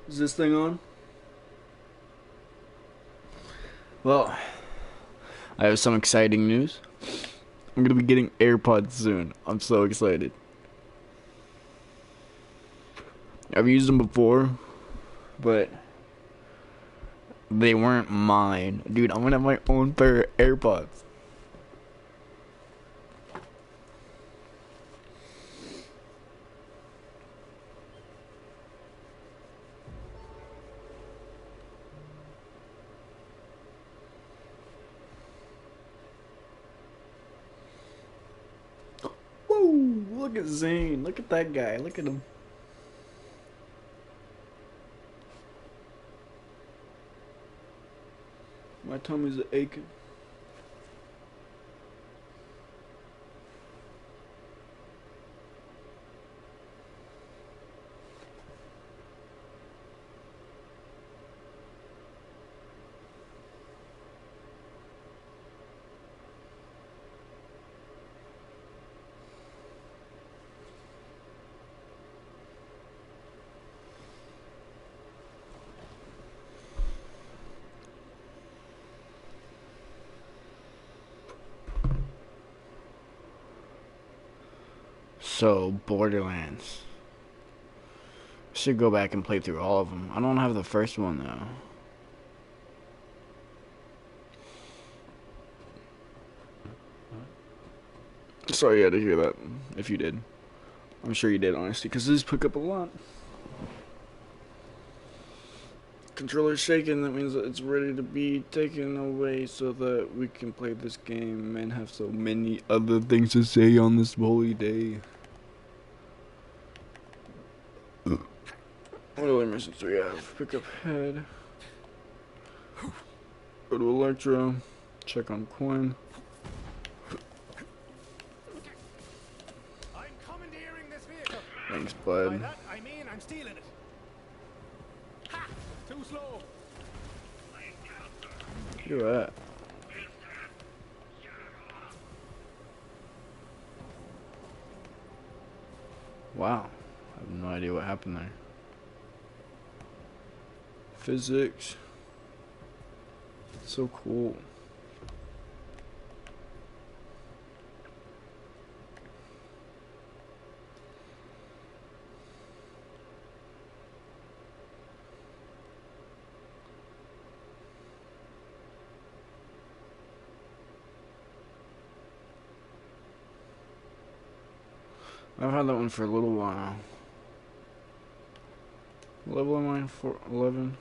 Is this thing on? Well, I have some exciting news. I'm gonna be getting AirPods soon. I'm so excited. I've used them before, but they weren't mine. Dude, I'm gonna have my own pair of AirPods. Woo! Look at Zane. Look at that guy. Look at him. My tummy's aching. So, Borderlands. Should go back and play through all of them. I don't have the first one though. Sorry you had to hear that, if you did. I'm sure you did, honestly, because this pick up a lot. Controller's shaking, that means that it's ready to be taken away so that we can play this game and have so many other things to say on this holy day. What other missions do we have? Pick up head. Go to Electro. Check on Quinn. I'm commandeering this vehicle. Thanks, By bud. that I mean I'm stealing it. Ha! Too slow. Look at that. Wow. I have no idea what happened there. Physics. So cool. I've had that one for a little while. What level am I for? 11.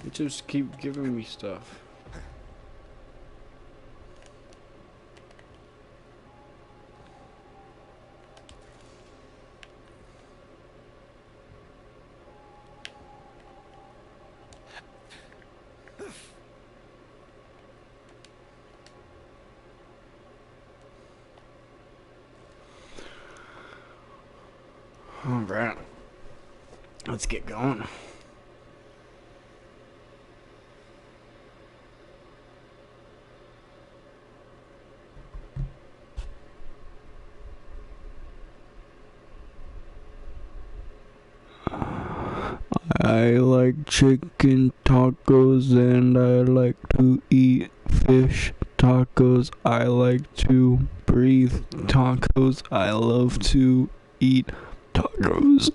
They just keep giving me stuff. Alright. Let's get going. I like chicken tacos and I like to eat fish tacos. I like to breathe tacos. I love to eat tacos.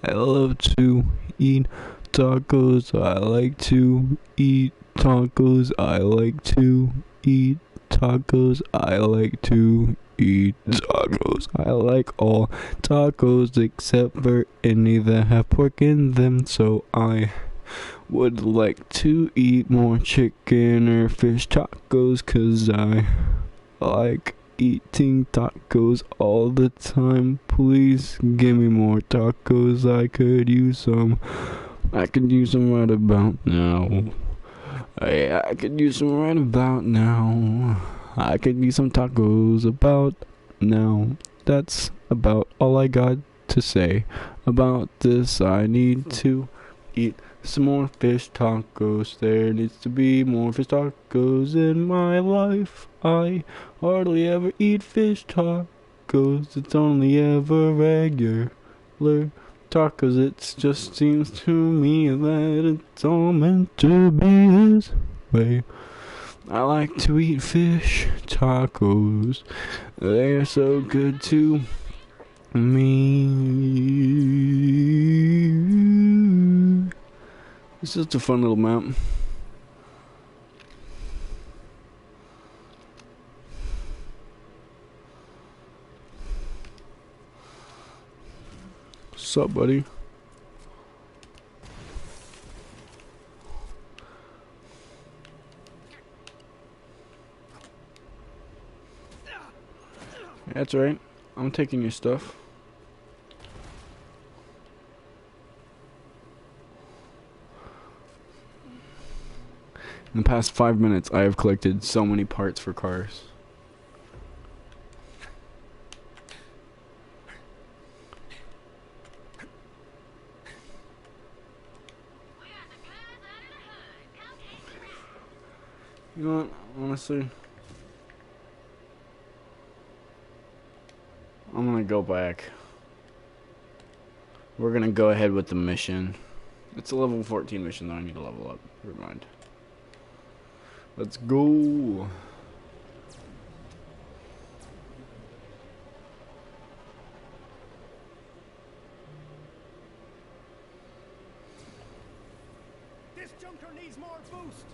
I love to eat tacos. I like to eat tacos. I like to eat tacos. I like to eat tacos. I like all tacos except for any that have pork in them. So I would like to eat more chicken or fish tacos, 'cause I like eating tacos all the time. Please give me more tacos. I could use some. I could use some right about now. I could use some right about now. I could eat some tacos about now. That's about all I got to say about this. I need to eat some more fish tacos. There needs to be more fish tacos in my life. I hardly ever eat fish tacos. It's only ever regular tacos. It just seems to me that it's all meant to be this way. I like to eat fish tacos. They're so good to me. It's just a fun little map. What's up, buddy? That's right. I'm taking your stuff. In the past 5 minutes, I have collected so many parts for cars. You know what? Honestly, I'm gonna go back. We're gonna go ahead with the mission. It's a level 14 mission, though. I need to level up. Never mind. Let's go. This junker needs more boost.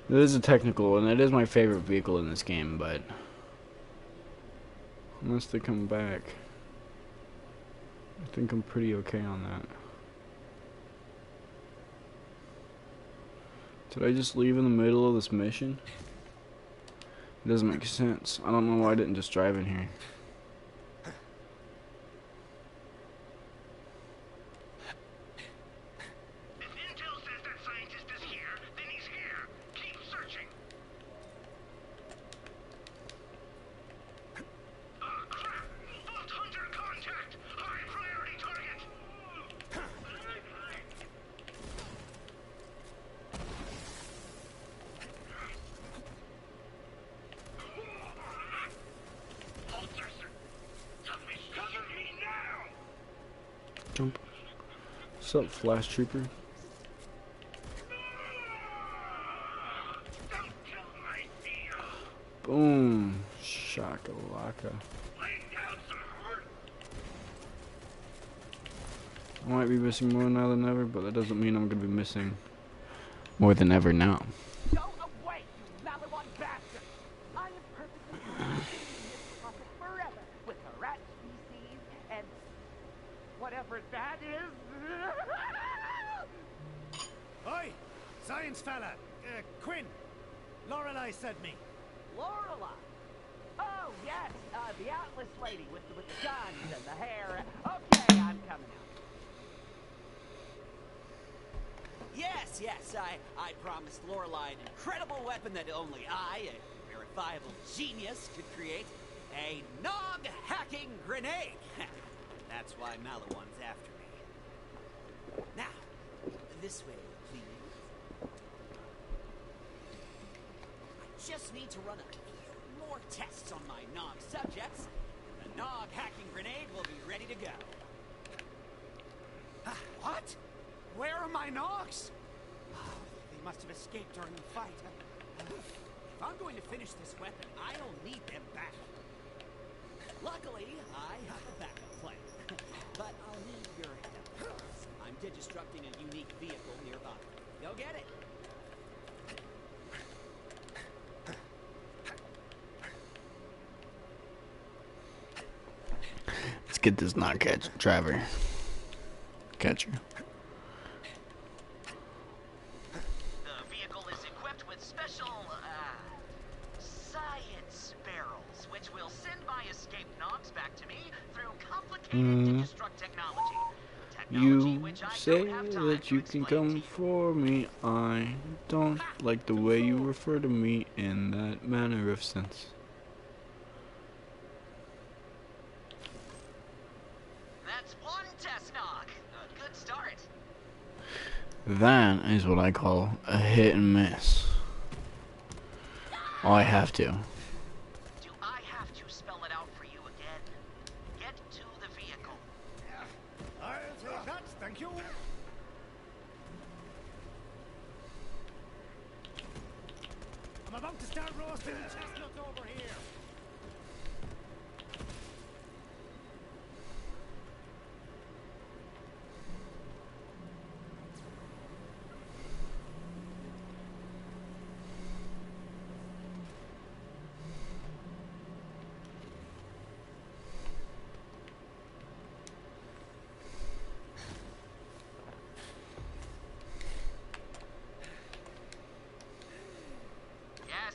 It is a technical, and it is my favorite vehicle in this game, but unless they come back, I think I'm pretty okay on that. Did I just leave in the middle of this mission? It doesn't make sense. I don't know why I didn't just drive in here. Jump. What's up, Flash Trooper? Boom. Shakalaka. I might be missing more now than ever, but that doesn't mean I'm going to be missing more than ever now. Go away, you Malawon bastard! I am perfectly content in this pocket forever with the rat species and whatever that is. Oi! Science fella! Quinn! Lorelei sent me. Lorelei. Oh, yes, the Atlas lady with the guns and the hair. Okay, I'm coming out. Yes, I promised Lorelei an incredible weapon that only I, a verifiable genius, could create. A nog-hacking grenade! That's why Malawon's after me. Now, this way, please. I just need to run a few more tests on my nog subjects, and the nog-hacking grenade will be ready to go. What? Where are my Nogs? They must have escaped during the fight. If I'm going to finish this weapon, I'll need them back. Luckily, I have a backup plan. But I'll need your help. I'm digistructing a unique vehicle nearby. Go get it. Let's get this driver. Catcher. The vehicle is equipped with special, which will send my escaped Nogs back to me through complicated to destruct technology. Technology You which I say don't have time that to you can explain to come you. for me. I don't like the way you refer to me in that manner of sense. That's one test Nog. A good start. That is what I call a hit and miss. Oh, I have to. Do I have to spell it out for you again? Get to the vehicle. I'll take that, thank you. I'm about to start roasting chestnuts over here.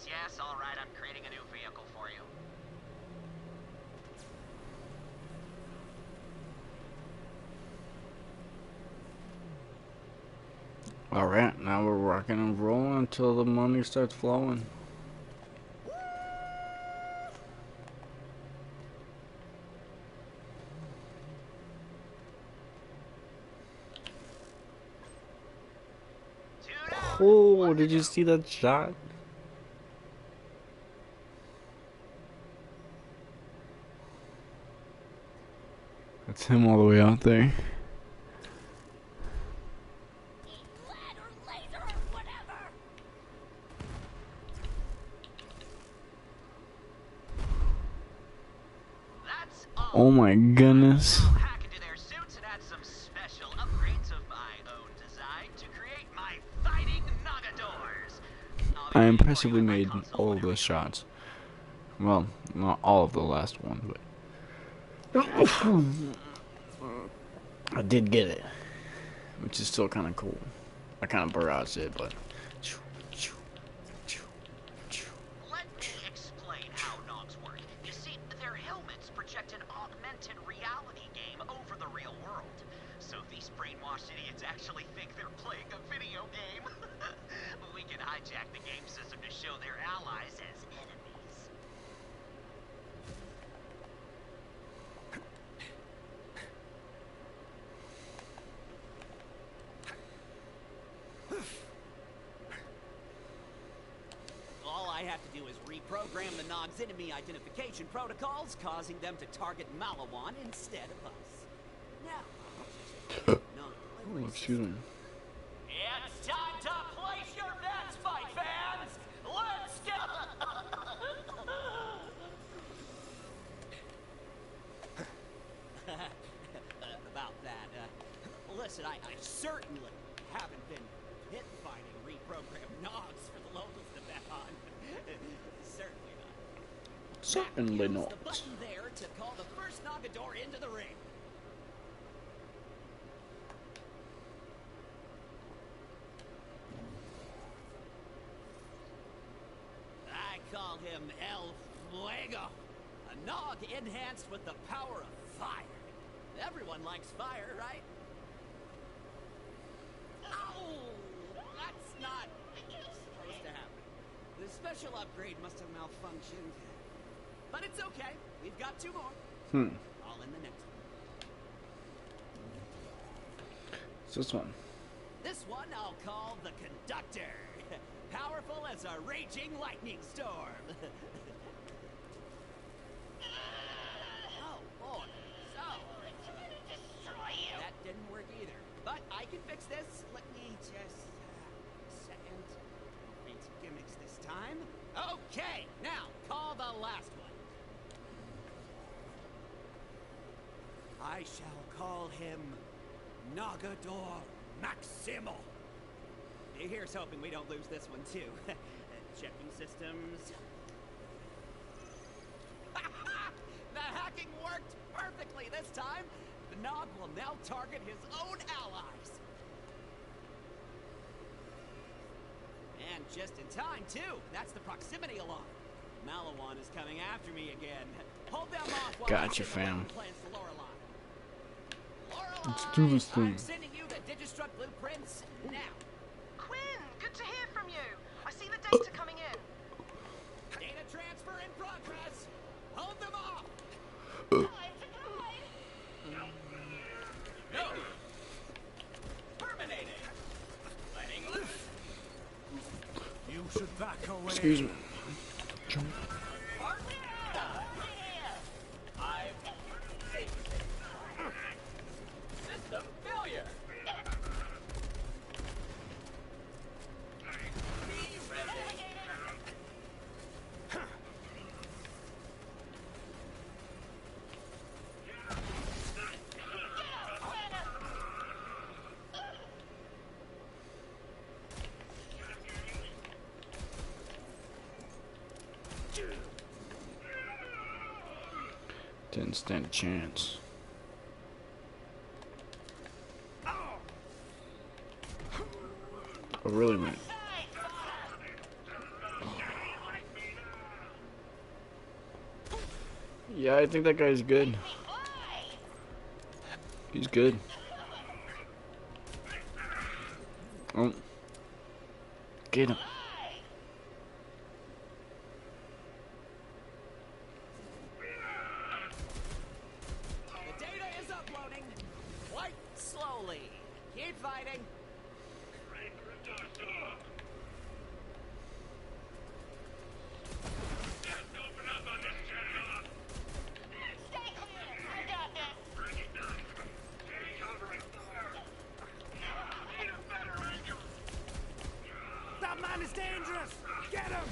Yes, all right. I'm creating a new vehicle for you. Alright, now we're rocking and rolling until the money starts flowing. Oh, did you see that shot? That's him all the way out there. That's all. Oh my goodness. I'll hack into their suits and add some special upgrades of my own design to create my fighting Nagadors. I impressively made all of those shots. Well, not all of the last one, but I did get it, which is still kind of cool. I kind of barraged it, but Let me explain how Nogs work. You see, their helmets project an augmented reality game over the real world. So these brainwashed idiots actually think they're playing a video game. We can hijack the game system to show their allies as enemies. All I have to do is reprogram the Nog's enemy identification protocols, causing them to target Malawan instead of us. Now, oh, excuse me. It's time to place your bets, fight fans! Let's go! about that, listen, I certainly haven't been pit-fighting reprogrammed Nogs for the locals to bet on. Certainly not. Certainly Use not. the button there to call the first Nagador into the ring. I call him El Fuego, a Nog enhanced with the power of fire. Everyone likes fire, right? Oh, that's not supposed to happen. The special upgrade must have malfunctioned. But it's okay. We've got two more. All in the next one. It's this one. This one I'll call the Conductor. Powerful as a raging lightning storm. Oh, boy. So, that didn't work either. But I can fix this. Let me just... second. No fancy gimmicks this time. Okay, now, call the last one. I shall call him Nagador Maximo. Here's hoping we don't lose this one, too. Checking systems. The hacking worked perfectly this time. The Nog will now target his own allies. And just in time, too. That's the proximity alarm. Malawan is coming after me again. Hold them off while Gotcha, I send the fam. weapon plans to Lorelei. Lorelei, Let's do this thing. I'm sending you the Digistruct blueprints now. Quinn, good to hear from you. I see the data coming in. Data transfer in progress. Hold them off. No. Terminating. Letting loose. You should back away. Excuse me. System failure. Didn't stand a chance. Oh, really, man? Yeah, I think that guy's good. He's good. Oh. Get him. The data is uploading. Quite slowly. Keep fighting. Stay clear. I got this. That man is dangerous. Get him.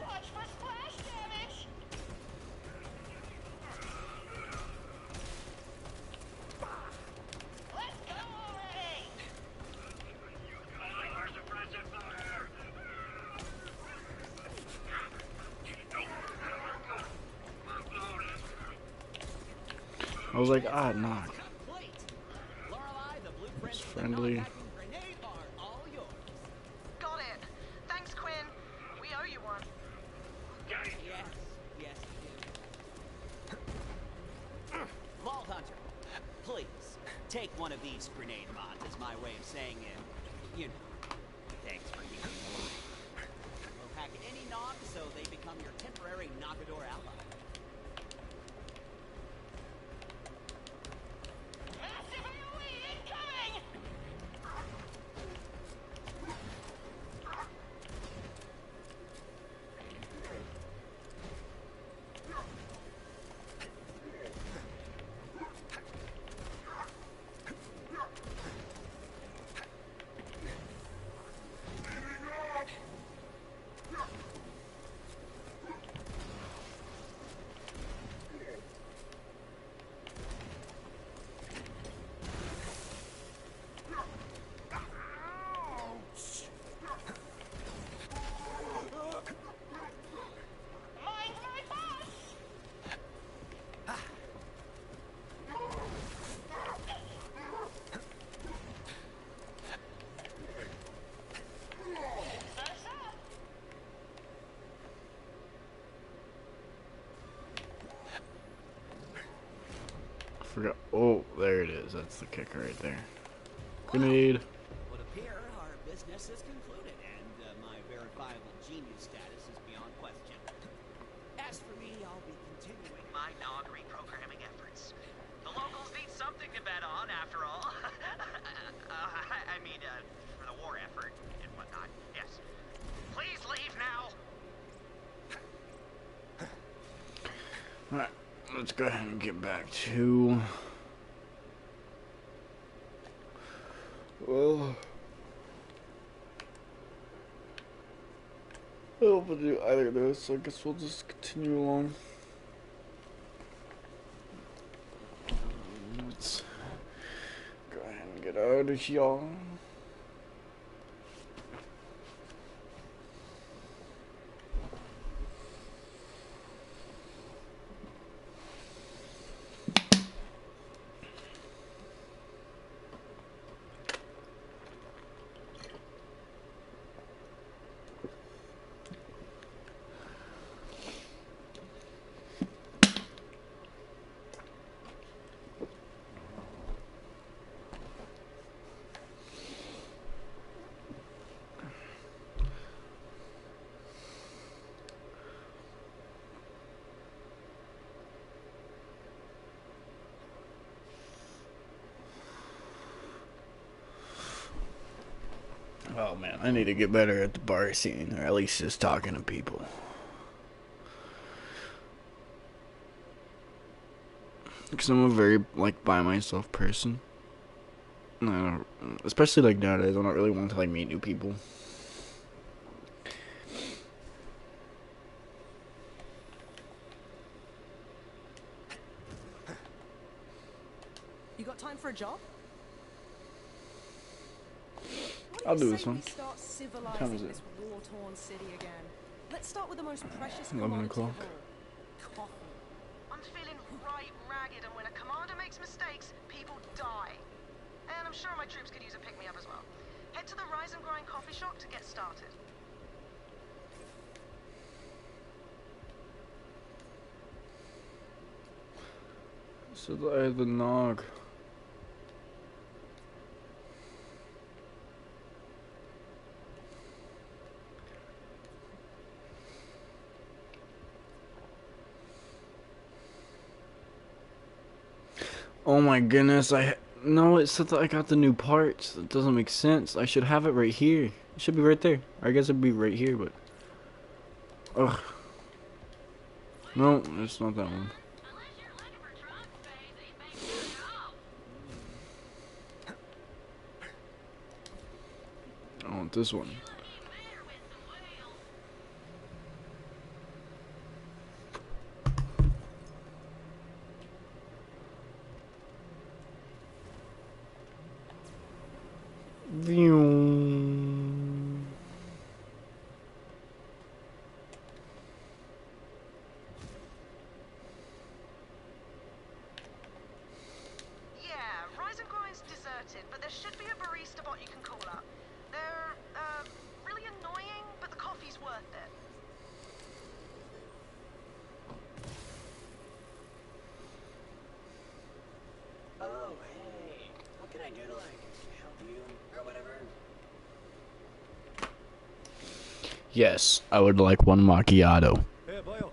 Watch for splash damage. Let's go already. I was like, ah, knock. Complete. Lorelei, the blueprints It's for the friendly. non-hacking grenade are all yours. Got it. Thanks, Quinn. We owe you one. Yes, yes, you do. Vault Hunter, please take one of these grenade mods as my way of saying you know, thanks for keeping me alive. We'll hack any nog so they become your temporary knockador ally. Massive AoE incoming. Mind my boss. Surf's up. I forgot. Oh, there it is. That's the kicker right there. Grenade. Would appear our business is concluded, and my verifiable genius status is beyond question. As for me, I'll be continuing My nog reprogramming efforts. The locals need something to bet on, after all. I mean, for the war effort and whatnot. Yes. Please leave now. Alright, let's go ahead and get back to. Well. I don't want to do either of those, so I guess we'll just continue along. Let's go ahead and get out of here. Oh man, I need to get better at the bar scene, or at least just talking to people. Because I'm a very, like, by myself person. Especially, like, nowadays, I don't really want to, like, meet new people. You got time for a job? I'll do this one. Start What time is civilizing it? this war-torn city again. Let's start with the most precious 11 commodity o'clock. of all. Coffee. I'm feeling right ragged, and when a commander makes mistakes, people die. And I'm sure my troops could use a pick-me-up as well. Head to the Rise and Grind coffee shop to get started. So I have the nog. Oh my goodness, no, it said that I got the new parts. That doesn't make sense. I should have it right here. It should be right there. I guess it'd be right here, but ugh. No, it's not that one. I want this one. Vroom. Yeah, Rise and Grind's deserted, but there should be a barista bot you can call up. They're, really annoying, but the coffee's worth it. Oh, hey. What can I do to, like, help you or whatever? Yes, I would like one macchiato. Hey, boyo.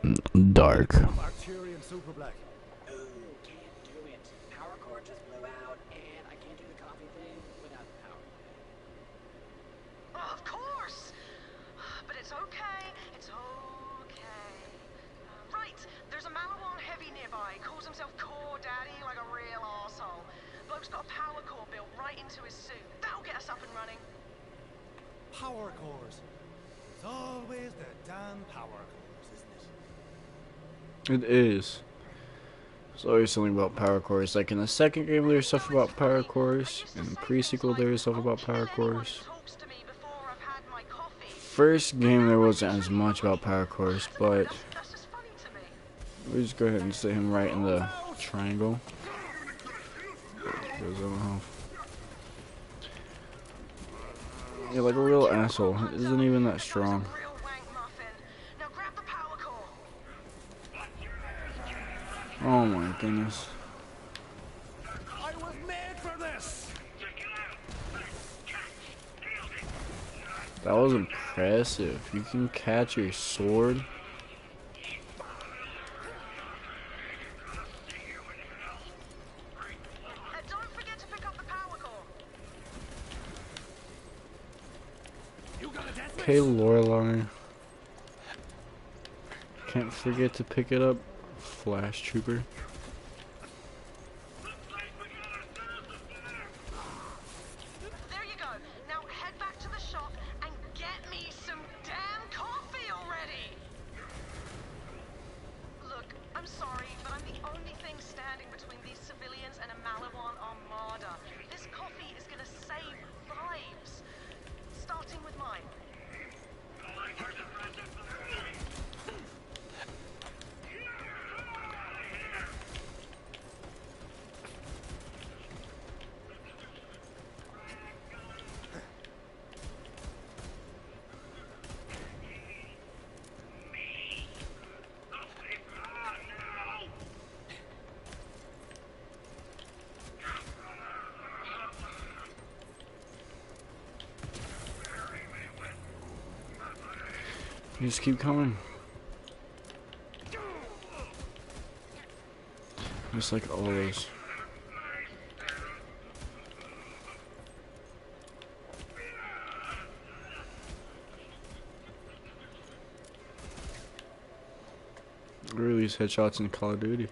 Dark. Arcturian Super Black. Oh, can't do it. Power cord just blew out, and I can't do the coffee thing without the power. Oh, of course! But it's okay, it's okay. Right, there's a Malawan heavy nearby. Calls himself Core Daddy like a real arsehole. Bloke's got a power core built right into his suit. That'll get us up and running. Power cores. It's always the damn power cores, isn't it? It is. There's always something about power cores. Like in the second game, there's stuff about power cores. In the pre-sequel, there's stuff about power cores. First game, there wasn't as much about power cores, but we'll just go ahead and sit him right in the triangle. Goes on off. Yeah, like a real asshole. It isn't even that strong. Oh my goodness. I was made for this! That was impressive. You can catch your sword. Don't forget to pick up the power core. Okay, Lorelai. Can't forget to pick it up, Flash Trooper. There you go. Now head back to the shop and get me some damn coffee, Just keep coming. Just like always. Really, these headshots in Call of Duty.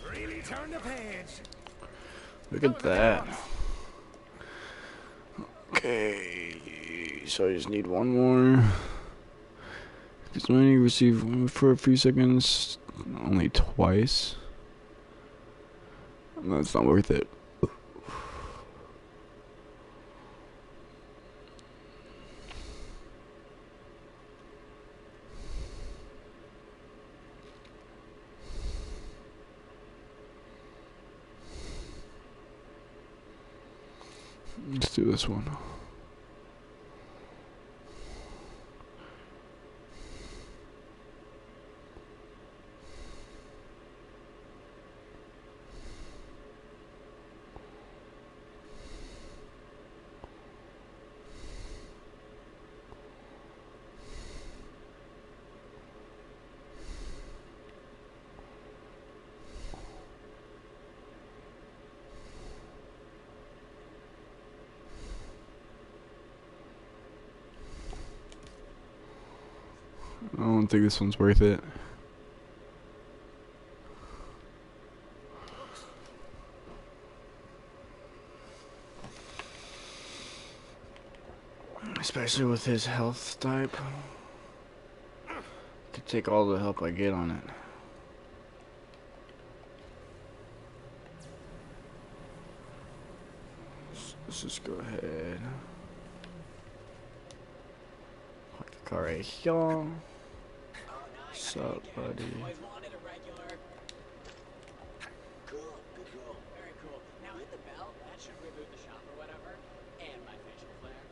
Really turn the page. Look at that. Okay, so I just need one more. Because when you receive for a few seconds, only twice. That's not worth it. Let's do this one. I don't think this one's worth it. Especially with his health type. Could take all the help I get on it. Let's just go ahead. Park the car right here. What's up, buddy? Always wanted a regular. Cool, cool. Very cool. Now hit the bell. That should reboot the shop or whatever. And my facial flare.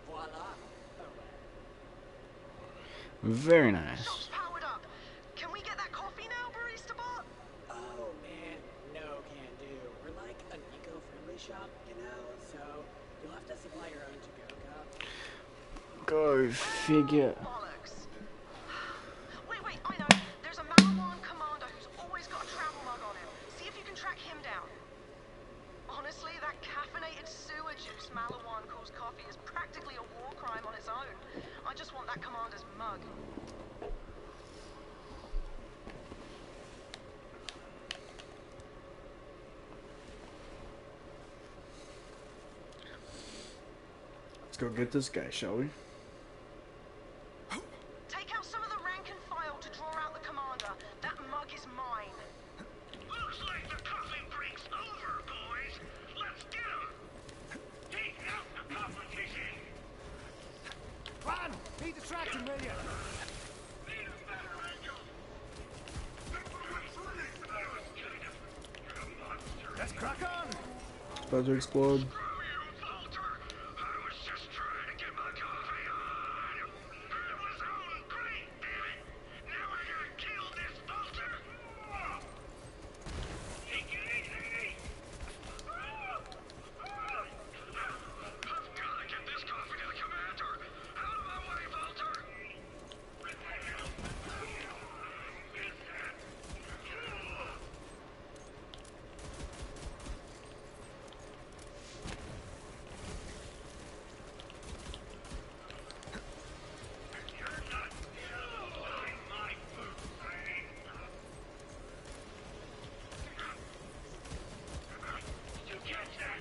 Voila. Very nice. Shop's powered up. Can we get that coffee now, barista bot? Oh man, no can do. We're like an eco-friendly shop, you know, so you'll have to supply your own to-go cup. Go figure. Bollocks. Wait, I know. There's a Malawan commander who's always got a travel mug on him. See if you can track him down. Honestly, that caffeinated sewer juice Malawan calls coffee is practically a war crime on its own. I just want that commander's mug. Let's go get this guy, shall we? Take out some of the rank and file to draw out the commander. That mug is mine. Looks like the coffee break's over, boys. Let's get 'em. Take out the competition. Juan, be distracting, will you? Need a better angle. Let's crack on. About to explode. Screw you, Walter. I was just trying to get my coffee on. It was on great, damn it. Now I gotta kill this Walter. Take it easy. I've gotta get this coffee to the commander. Out of my way, Walter. You catch that?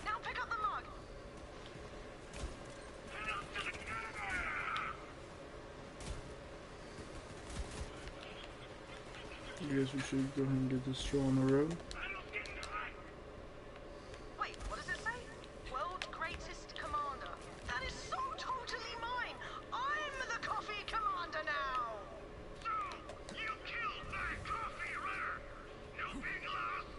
Now pick up the mug. I guess we should go ahead and get this show on the road. Wait, what does it say? World's greatest commander. That is so totally mine. I'm the coffee commander now. So, you killed my coffee runner. No big loss,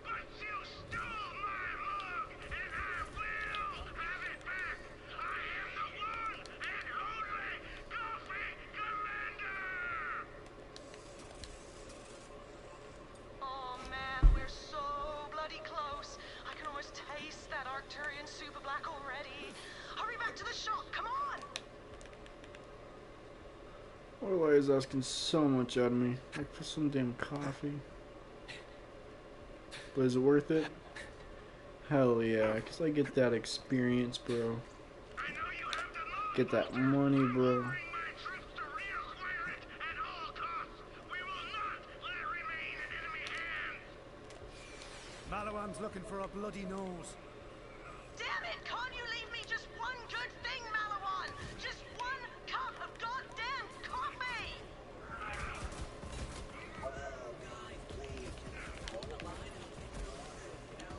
but you stole my mug, and I will have it back. I am the one and only coffee commander. Why is asking so much out of me? Like for some damn coffee. But is it worth it? Hell yeah, cause I get that experience, bro. I know you have the log, Get that Bolter. money, bro. Bring my troops to reacquire it at all costs. We will not let it remain in enemy hands. Malawan's looking for a bloody nose. Damn it! Can't you leave me just one good thing, Malawan? Just one cup of goddamn coffee! Whoa, guys, please, just hold the line and take your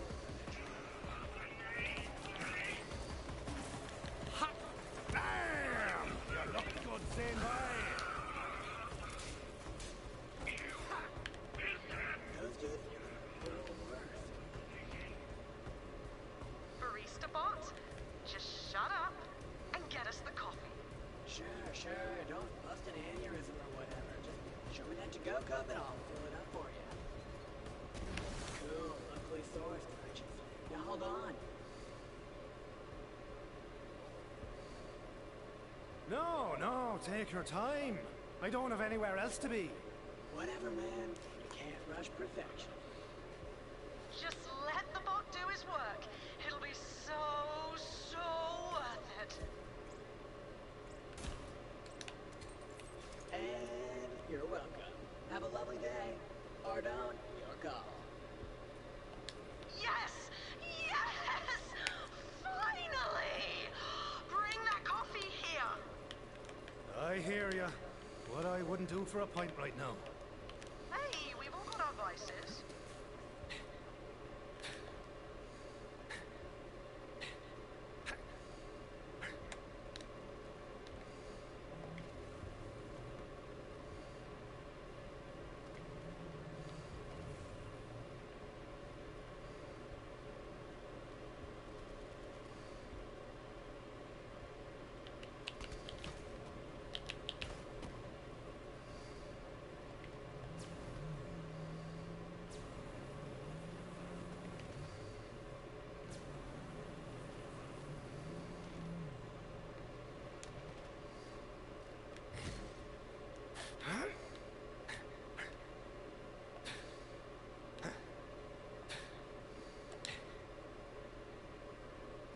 Damn! You look good, Zenbai. Those dudes are the worst. Barista bot, just shut up and get us the coffee. Sure, don't bust an aneurysm or whatever. Just show me that to-go cup and I'll fill it up for you. Cool, locally sourced purchase. Now hold on. No, take your time. I don't have anywhere else to be. Whatever, man. You can't rush perfection. Just let the bot do his work. It'll be so worth it. And you're welcome. Have a lovely day. Or don't. Your call. Yes! Finally! Bring that coffee here. I hear ya. What I wouldn't do for a pint right now. Hey, we've all got our vices.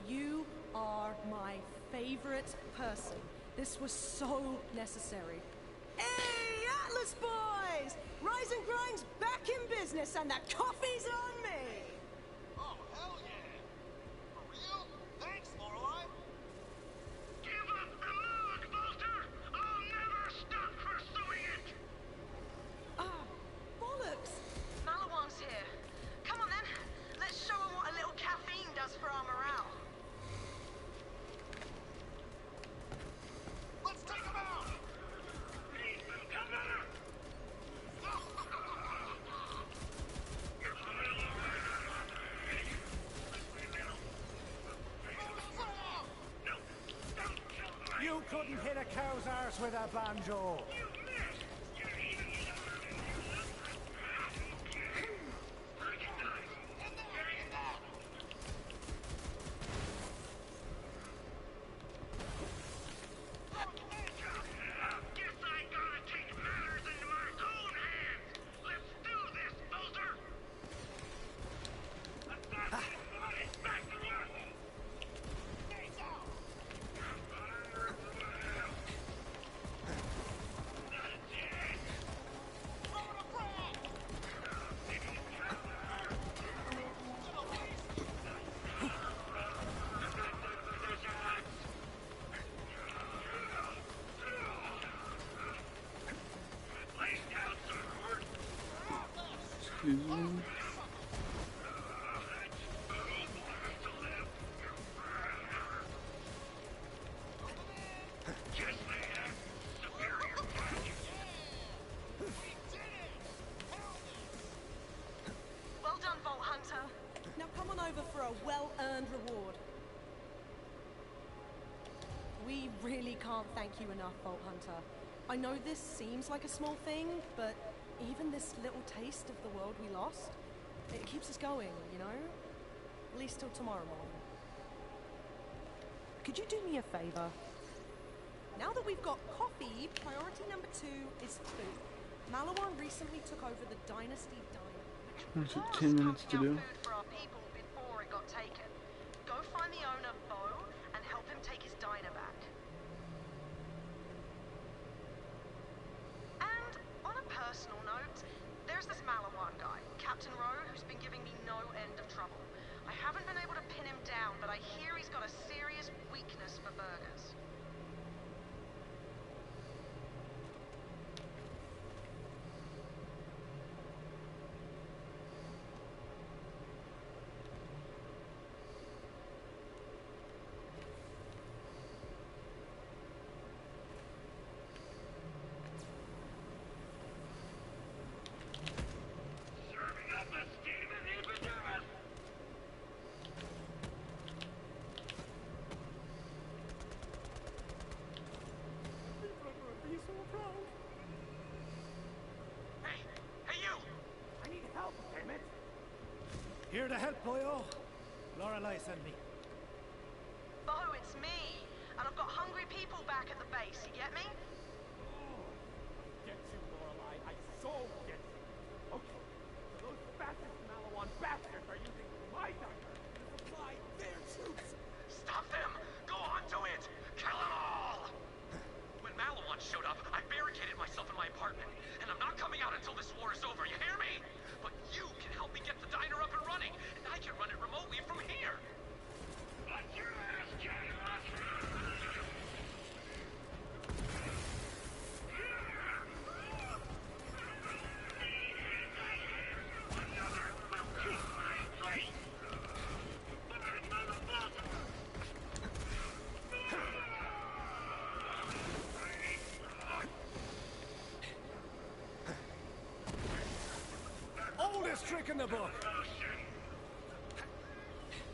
You are my favorite person. This was so necessary. Hey, Atlas boys! Rise and Grind's back in business and the coffee's on me! Oh, hell yeah! For real? Thanks, Lorelei. Give up the log, Bolter! I'll never stop pursuing it! Ah, bollocks! Malawan's here. Come on then. Let's show him what a little caffeine does for our morale. Let's take him out! Ethan, come here! You couldn't hit a cow's arse with a banjo. Guess I gotta take matters into my own hands. Let's do this, Bolter. Back to work. Face out. Excuse me. Well done, Vault Hunter. Now come on over for a well-earned reward. We really can't thank you enough, Vault Hunter. I know this seems like a small thing, but even this little taste of the world we lost, it keeps us going, you know? At least till tomorrow morning. Could you do me a favor? Now that we've got coffee, priority number 2 is food. Malawan recently took over the Dynasty Diner. What's it, 10 minutes to do? Food for our people before it got taken. Go find the owner, Bo, and help him take his diner back. And on a personal note, there's this Malawan guy, Captain Rowe, who's been giving me no end of trouble. I haven't been able to pin him down, but I hear he's got a serious weakness for burgers. Here to help, boyo. Lorelei sent me. Bo, it's me. And I've got hungry people back at the base, you get me? Get you, Lorelei. I so get you. Okay, so those fascist Malawan bastards are using my diner to supply their troops. Stop them! Go on to it! Kill them all! When Malawan showed up, I barricaded myself in my apartment, and I'm not coming out until this war is over, you hear me? But you can help me get the diner up and running, and I can run it remotely from here! Let your ass get Oldest trick in the book.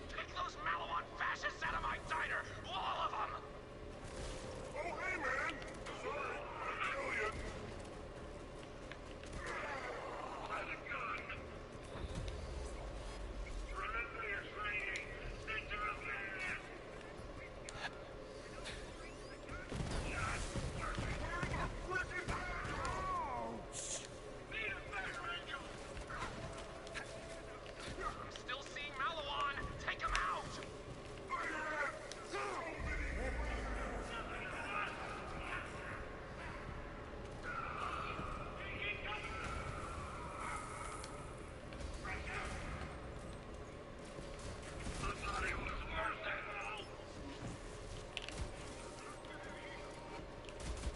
Take those Malawan fascists out of my diner! All of them! Oh, hey, man! Sorry, I'll kill you. Let it gun. Remember your training. Stick to the plan. Need a better angel. I'm still seeing Malawan! Take him out! I thought it was worth it, though.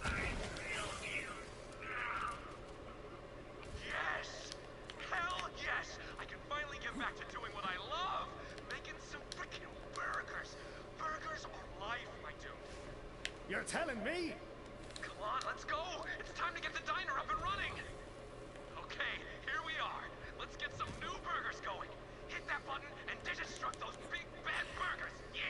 I failed you. Yes! Hell yes! I can finally get back to doing what I love! Making some freaking burgers! Burgers are life, my dude! You're telling me? Come on, let's go! It's time to get the diner up and running! Okay, here we are. Let's get some new burgers going. Hit that button and digistruct those big bad burgers! Yeah!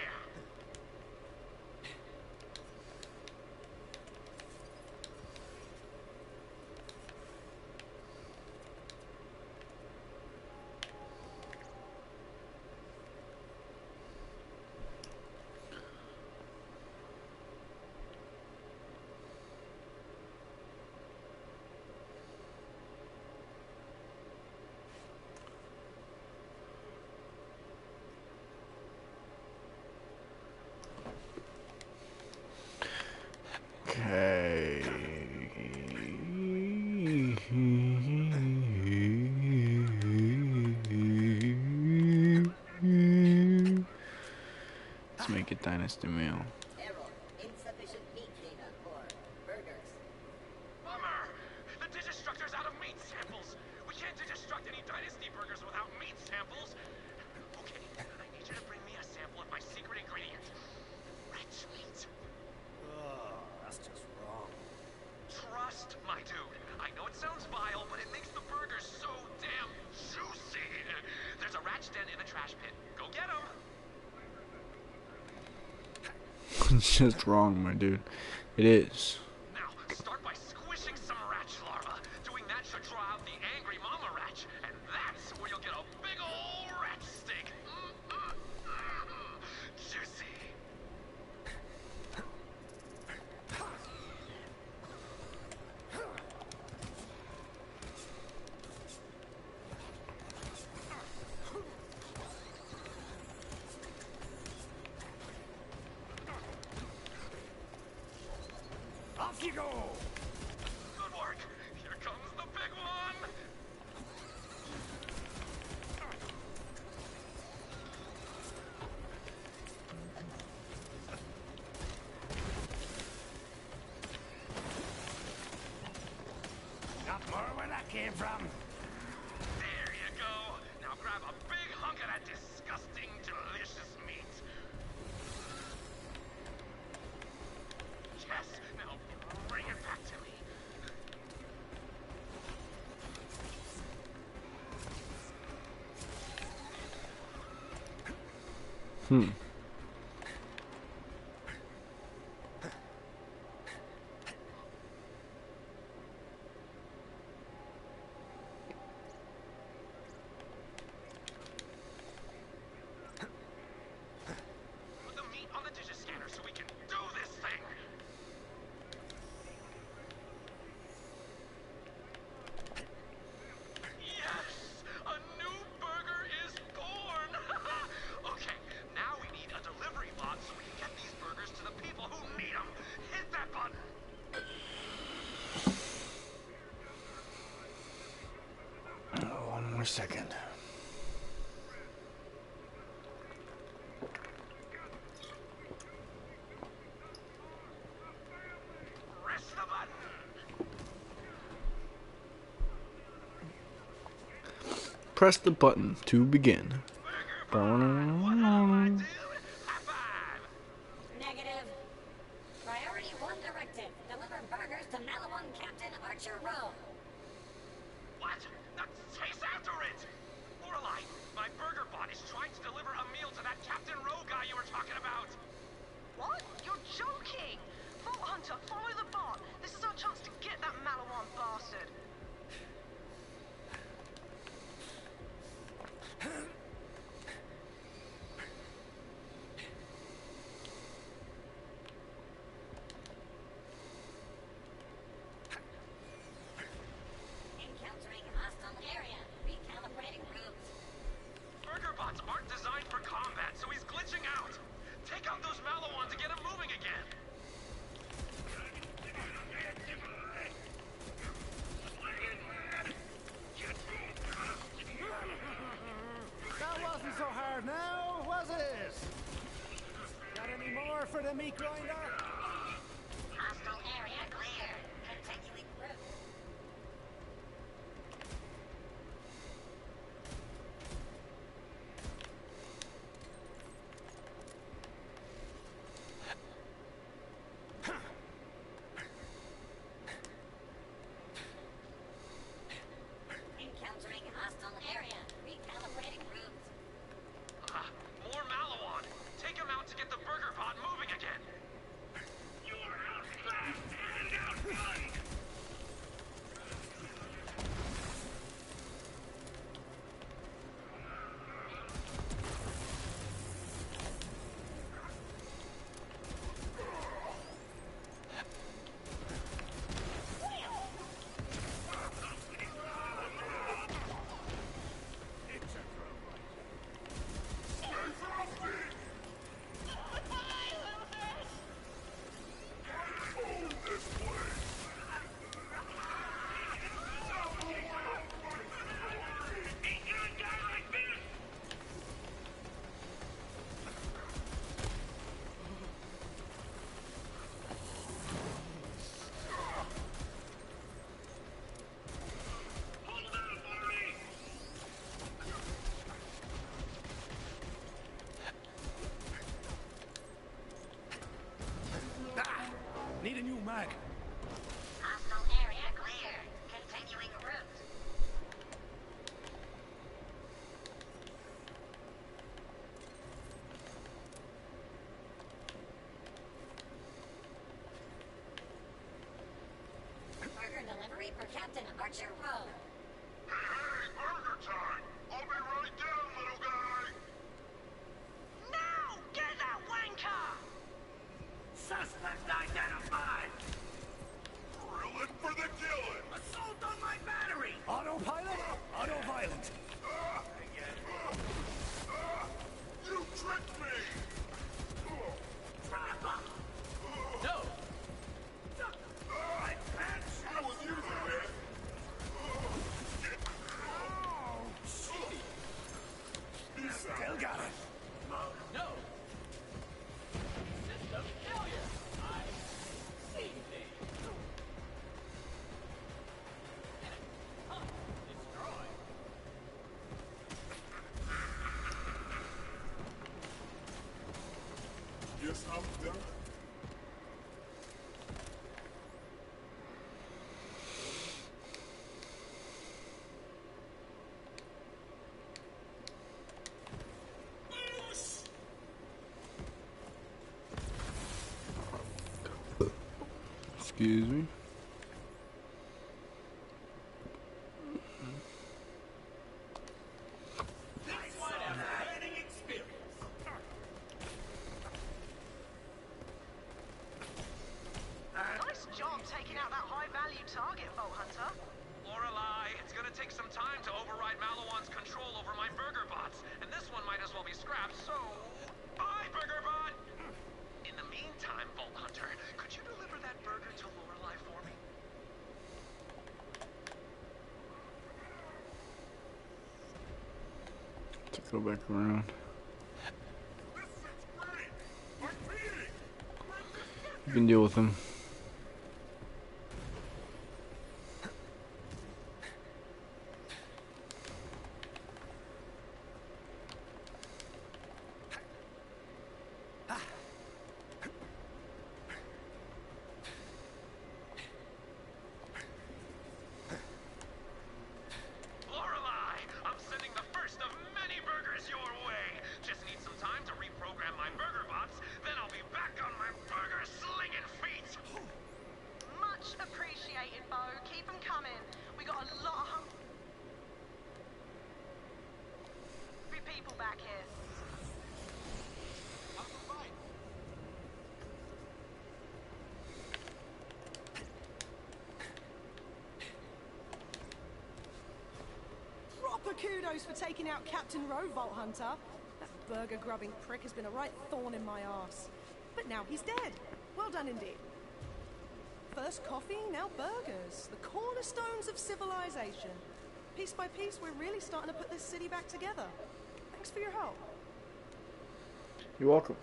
Okay. Let's make a dynasty meal. Error. Insufficient meat data for burgers. Bummer! The digistructor's out of meat samples! We can't digistruct any dynasty burgers without meat samples! Okay, I need you to bring me a sample of my secret ingredient. Rich meat. Oh, that's just wrong. Trust, my dude. I know it sounds vile, but it makes the burgers so damn juicy. There's a rat's den in the trash pit. Go get him! It's just wrong, my dude. It is. Now, start by squishing some ratch larva. Doing that should draw out the angry mama ratch, and that's where you'll get a big ol' ratch steak. Juicy. go! Good work! Here comes the big one! Got more where that came from? There you go! Now grab a big hunk of that disgusting, delicious meat. Yes! Now bring it back to me. Put the meat on the digiscanner so we can do this thing! Yes! A new burger is born! Okay, now we need a delivery bot so we can get these burgers to the people who need them! Hit that button! Oh, one more second. Press the button! Press the button to begin. What up, my dude? High five! Negative. Priority 1 directive. Deliver burgers to Malawang Captain Archer Row. What? Now chase after it! Lorelei, my burger bot is trying to deliver a meal to that Captain Rowe guy you were talking about! What? You're joking! Vault Hunter, follow the bot. This is our chance to get that Malawan bastard. Encountering hostile area. Recalibrating routes. Burger bots aren't designed for combat, so he's glitching out! Take out those Malawans to get him moving again! That wasn't so hard now, was it? Got any more for the meat grinder? Hostile area clear. Continuing route. Encountering hostile area. Recalibrating routes. More Malawan! Take him out to get the burger bot moving again! You're outclassed and outgunned! Need a new mag. Hostile area clear. Continuing route. Burger delivery for Captain Archer Row. Hey, burger time! I'll be right down, little guy! Now! Get that wanker! Suspect identified! Drilling for the killing! Assault on my battery! Autopilot? Auto-violent. You tricked me! Drop 'em! No! Excuse me. Nice job taking out that high-value target, Vault Hunter. Lorelei, it's gonna take some time to override Maliwan's control over my burger bots, and this one might as well be scrapped, so... Bye, burger bot! In the meantime, Vault Hunter, could you deliver that burger to Lorelei for me? To go back around. You can deal with him. Lorelei, I'm sending the first of many burgers your way. Just need some time to reprogram my burger bots, then I'll be back on my burger slinging feet. Much appreciated, Bo. Keep them coming. We got a lot of hungry people back here. Proper kudos for taking out Captain Rowe, Vault Hunter. That burger-grubbing prick has been a right thorn in my arse. But now he's dead. Well done indeed. First coffee, now burgers. The cornerstones of civilization. Piece by piece, we're really starting to put this city back together. Thanks for your help. You're welcome.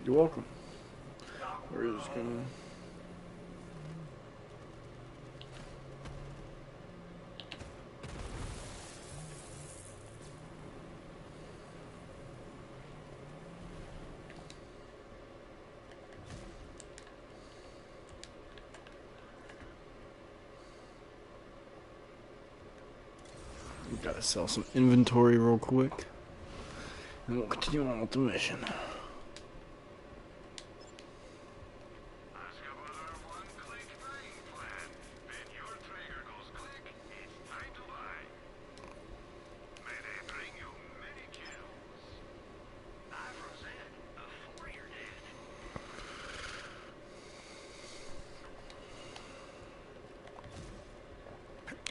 You're welcome. We're just gonna... We gotta sell some inventory real quick. And we'll continue on with the mission.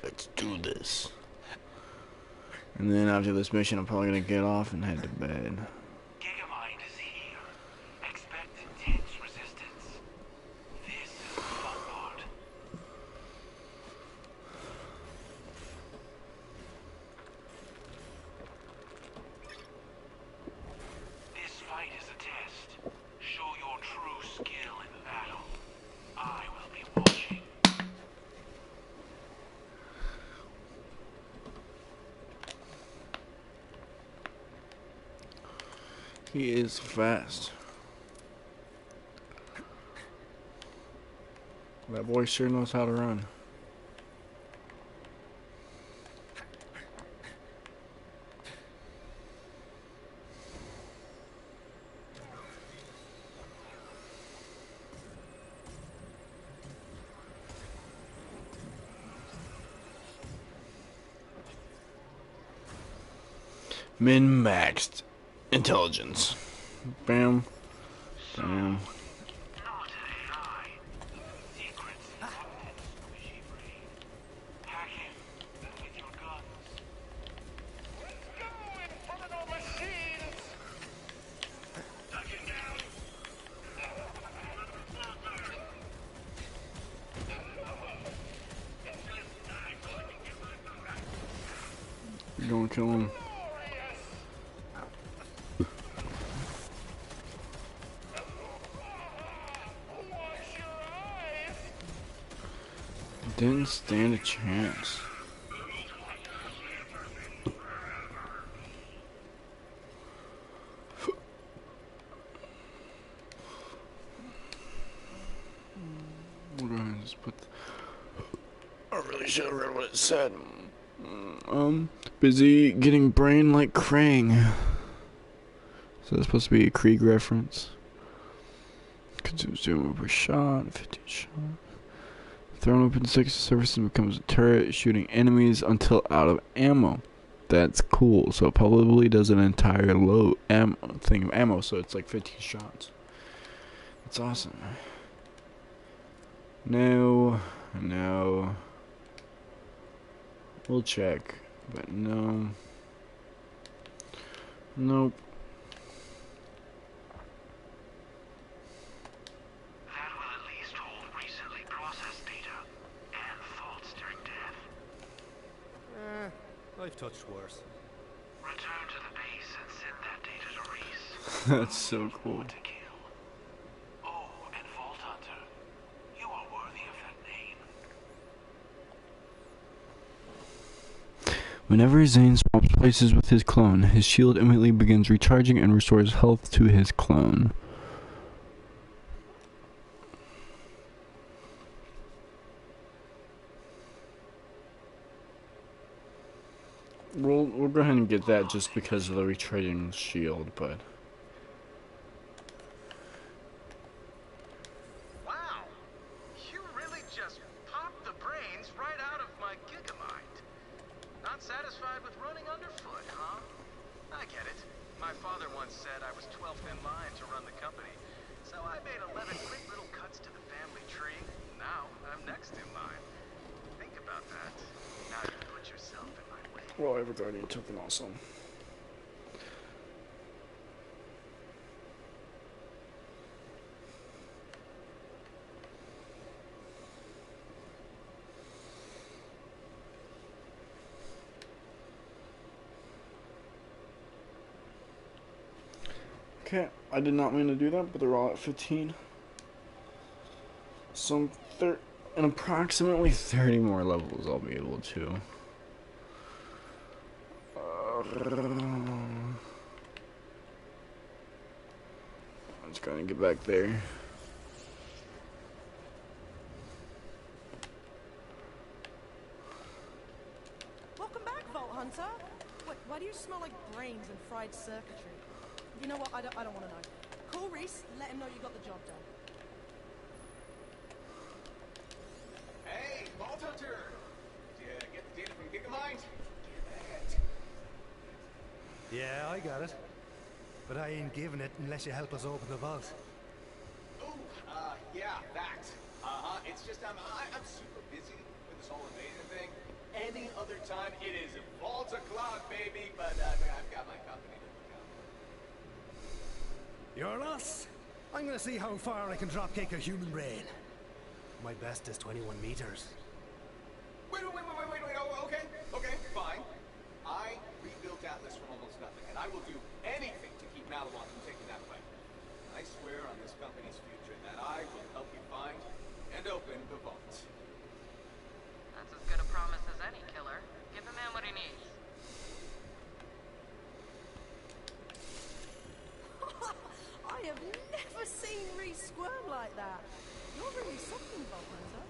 Let's do this. And then after this mission, I'm probably gonna get off and head to bed. Gigamind is here. Expect intense resistance. This is the fun part. This fight is a test. Show your true skill in battle. I will be watching. He is fast. That boy sure knows how to run. Min-maxed intelligence. Bam. Bam. Not AI. Secrets in that squishy brain. Hack him with your guns. Let's go, infernal machines! Tuck it down! You're gonna kill him. Didn't stand a chance. just put. I really should have read what it said. Busy getting brain like Krang. So that's supposed to be a Krieg reference. Consumes 0 per shot, 15 shot. Thrown open 6 surface and becomes a turret, shooting enemies until out of ammo. That's cool. So it probably does an entire load thing of ammo, so it's like 15 shots. That's awesome. No. We'll check, but no. Nope. That will at least hold recently processed data and thoughts during death. I've touched worse. Return to the base and send that data to Reese. That's so cool. To kill. Oh, and Vault Hunter, you are worthy of that name. Whenever Zane swaps places with his clone, his shield immediately begins recharging and restores health to his clone. We'll go ahead and get that just because of the recharging shield, but... Wow, you really just popped the brains right out of my Gigamind. Not satisfied with running underfoot, huh? I get it. My father once said I was 12th in line to run the company, so I made 11 quick little cuts to the family tree. Now I'm next in line. Think about that. Now you put yourself in my way. Well, Everguardian took them also. Okay, I did not mean to do that, but they're all at 15. So in approximately 30 more levels I'll be able to. I'm just gonna get back there. Welcome back, Vault Hunter. Wait, why do you smell like brains and fried circuitry? You know what? I don't want to know. Call Reese, let him know you got the job done. Hey, Vault Hunter! Did you get the data from Gigamind? Yeah, I got it. But I ain't giving it unless you help us open the vault. Ooh, yeah, that. It's just I'm super busy with this whole invasion thing. Any other time, it is Vault o'clock, baby, but I've got my company to look out. You're lost. I'm gonna see how far I can dropkick a human brain. My best is 21 meters. Wait, oh, okay, fine. I rebuilt Atlas from almost nothing, and I will do anything to keep Malawan from taking that away. I swear on this company's future that I will help you find and open the vault. That's as good a promise as any, killer. Give the man what he needs. I have never seen Reese squirm like that. You're really something, Vault Hunter.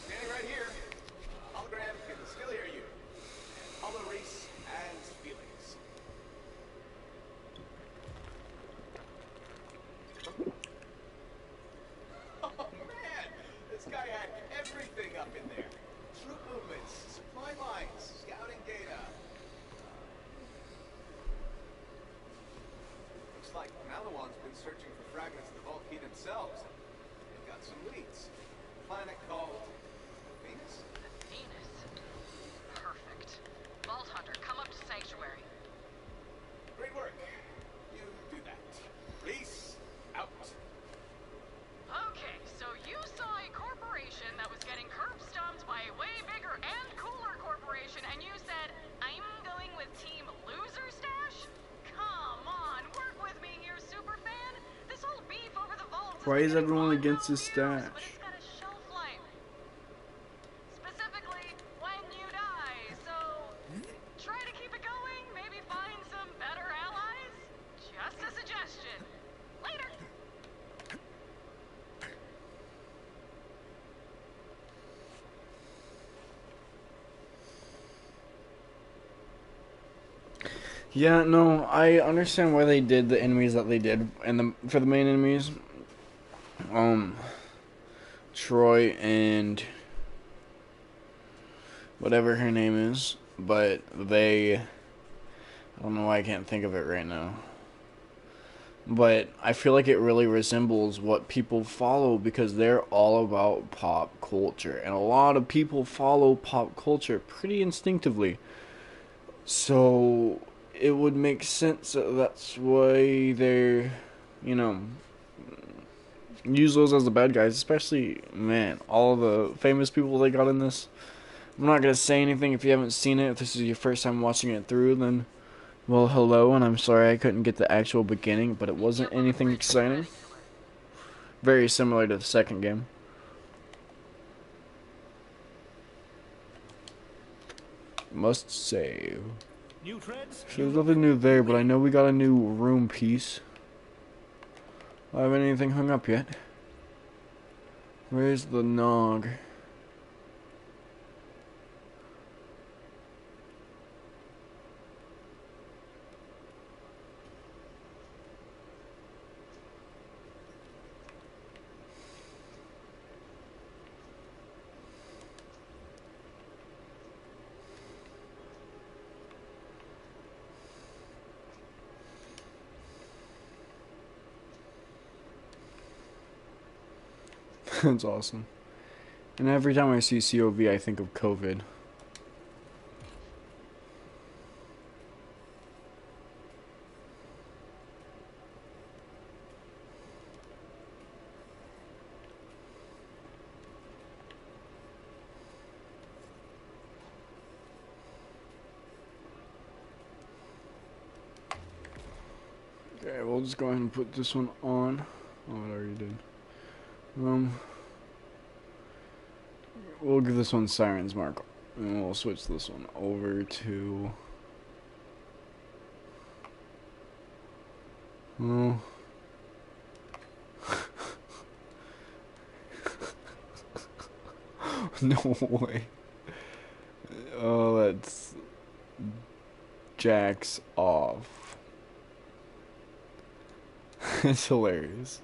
Standing right here, hologram can still hear you. Hollow Reese and Felix. Oh man, this guy had everything up in there. Troop movements, supply lines, scouting data. Looks like Malawan's been searching for fragments of the vault key themselves. They've got some leads. Planet called Venus? Venus. Perfect. Vault Hunter, come up to Sanctuary. Great work. You do that. Reese, out. Okay, so you saw a corporation that was getting curb stomped by a way bigger and cooler corporation, and you said, I'm going with Team Loser Stash? Come on, work with me here, superfan. This whole beef over the vaults Why is getting everyone on against for his years, stash? but it's got a shelf life. Specifically, when you die, so try to keep it going, maybe find some better allies? Just a suggestion. Later! Yeah, no, I understand why they did the enemies that they did, and for the main enemies, um, Troy and whatever her name is, but I don't know why I can't think of it right now. But I feel like it really resembles what people follow because they're all about pop culture, and a lot of people follow pop culture pretty instinctively. So it would make sense that that's why they're, you know, use those as the bad guys, especially, man, all the famous people they got in this. I'm not gonna say anything if you haven't seen it. If this is your first time watching it through, then, well, hello, and I'm sorry I couldn't get the actual beginning, but it wasn't anything exciting. Very similar to the second game. Must save. New treads? So there's nothing new there, but I know we got a new room piece. I haven't anything hung up yet. Where's the nog? That's awesome. And every time I see COV, I think of COVID. Okay, we'll just go ahead and put this one on. Oh, it already did. We'll give this one Siren's Mark, and we'll switch this one over to. Oh. No way. Oh, that's Jack's off. It's hilarious.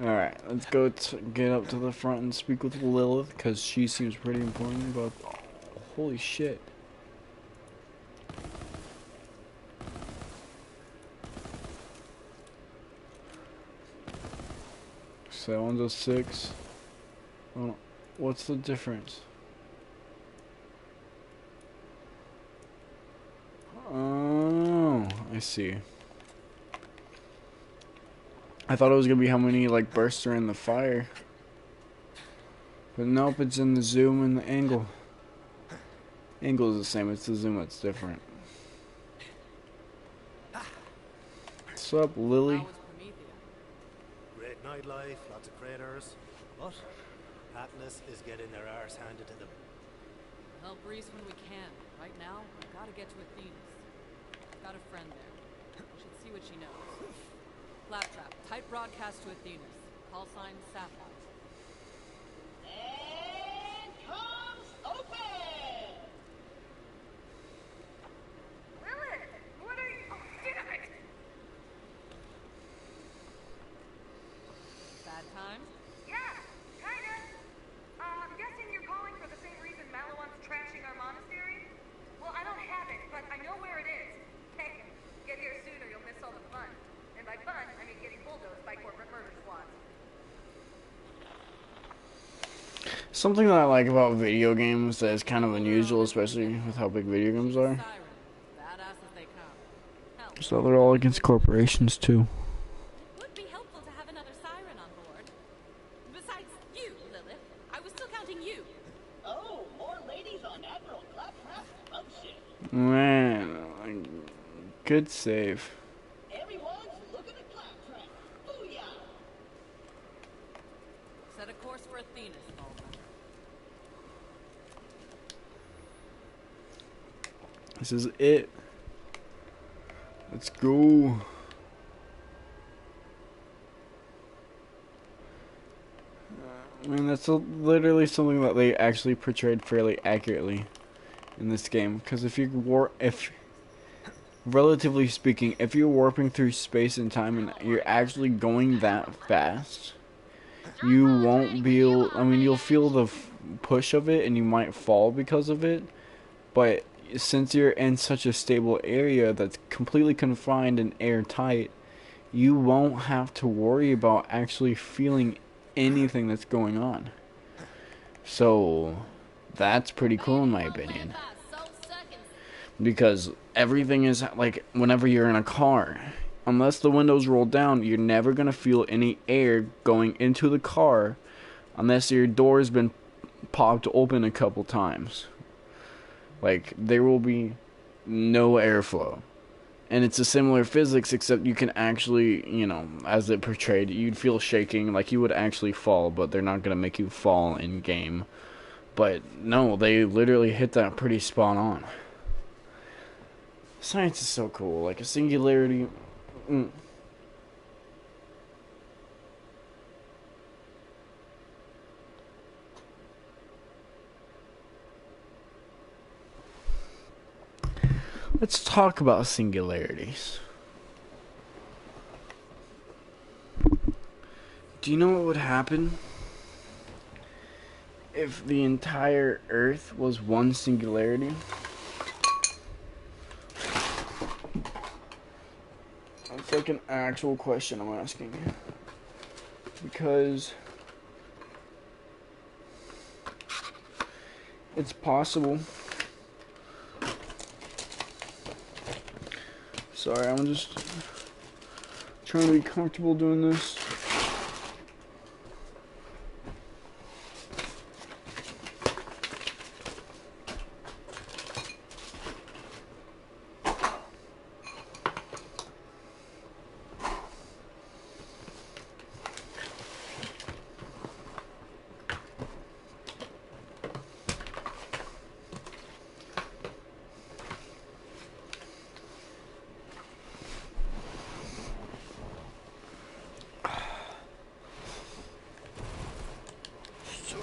Alright, let's go get up to the front and speak with Lilith, because she seems pretty important, but holy shit. So that one's a 6. Oh, what's the difference? Oh, I see. I thought it was gonna be how many like bursts are in the fire, but nope, it's in the zoom and the angle. Angle is the same, it's the zoom that's different. What's up, Lily? Great nightlife, lots of craters, but Atlas is getting their arse handed to them. Help Reese when we can. Right now, we've got to get to Athena's. Got a friend there. We should see what she knows. Claptrap, type broadcast to Athena's. Call sign Sapphire. And comms open! Lilith, what are you? Oh, damn it! Bad time? Yeah, kinda. I'm guessing you're calling for the same reason Malawan's trashing our monastery? Well, I don't have it, but I know where it is. Hey, get here soon or you'll miss all the fun. And by fun, I mean getting bulldozed by corporate murder squads. Something that I like about video games that is kind of unusual, especially with how big video games are, Badass as they come. Hell, so they're all against corporations too. it would be helpful to have another siren on board. Besides you, Lilith. I was still counting you. Oh, more ladies on Admiral Claptrap's bump ship. Man, good save. Everyone's looking at Claptrap. Booyah! Set a course for Athena's, Vault Hunter. This is it. Let's go. I mean, that's literally something that they actually portrayed fairly accurately in this game. Because if relatively speaking, if you're warping through space and time and you're actually going that fast, you won't be able, I mean, you'll feel the push of it and you might fall because of it, but since you're in such a stable area that's completely confined and airtight, you won't have to worry about actually feeling anything that's going on. So that's pretty cool in my opinion, because everything is like, whenever you're in a car, unless the windows roll down, you're never gonna feel any air going into the car unless your door's been popped open a couple times. Like, there will be no airflow. And it's a similar physics, except you can actually, you know, as it portrayed, you'd feel shaking, like you would actually fall, but they're not gonna make you fall in game. But no, they literally hit that pretty spot on. Science is so cool, like a singularity. Let's talk about singularities. Do you know what would happen if the entire Earth was one singularity? That's like an actual question I'm asking. Because it's possible. Sorry, I'm just trying to be comfortable doing this.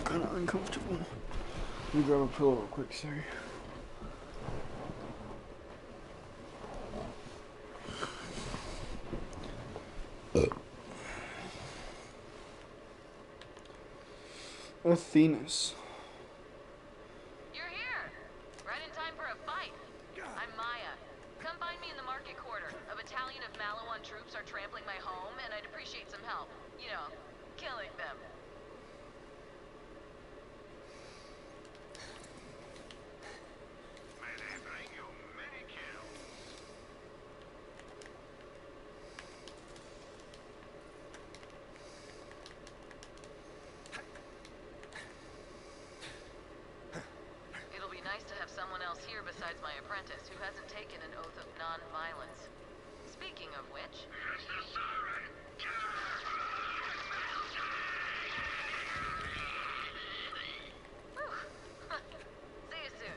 Kind of uncomfortable. Let me grab a pillow real quick, sorry. Athenas. You're here! Right in time for a fight. I'm Maya. Come find me in the market quarter. A battalion of Malawan troops are trampling my home, and I'd appreciate some help. You know, killing them. It'll be nice to have someone else here besides my apprentice who hasn't taken an oath of non-violence. Speaking of which... See you soon.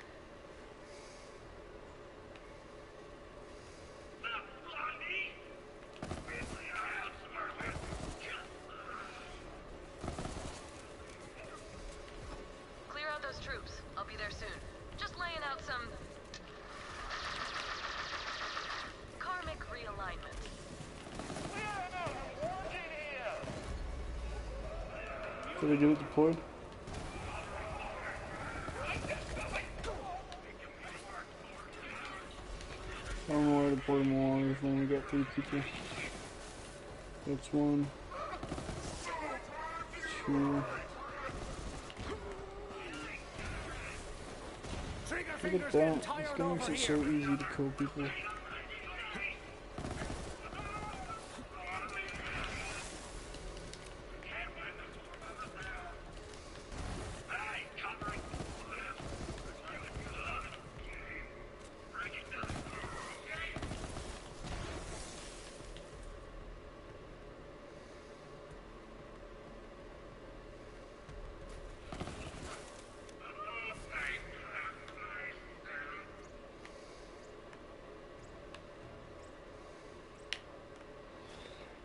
Clear out those troops. I'll be there soon. Just laying out some... karmic realignment. Did we do it deployed? I don't know where to deploy them all. We've only got 3 people. That's 1, 2. Look at that. This game makes it so easy to kill people.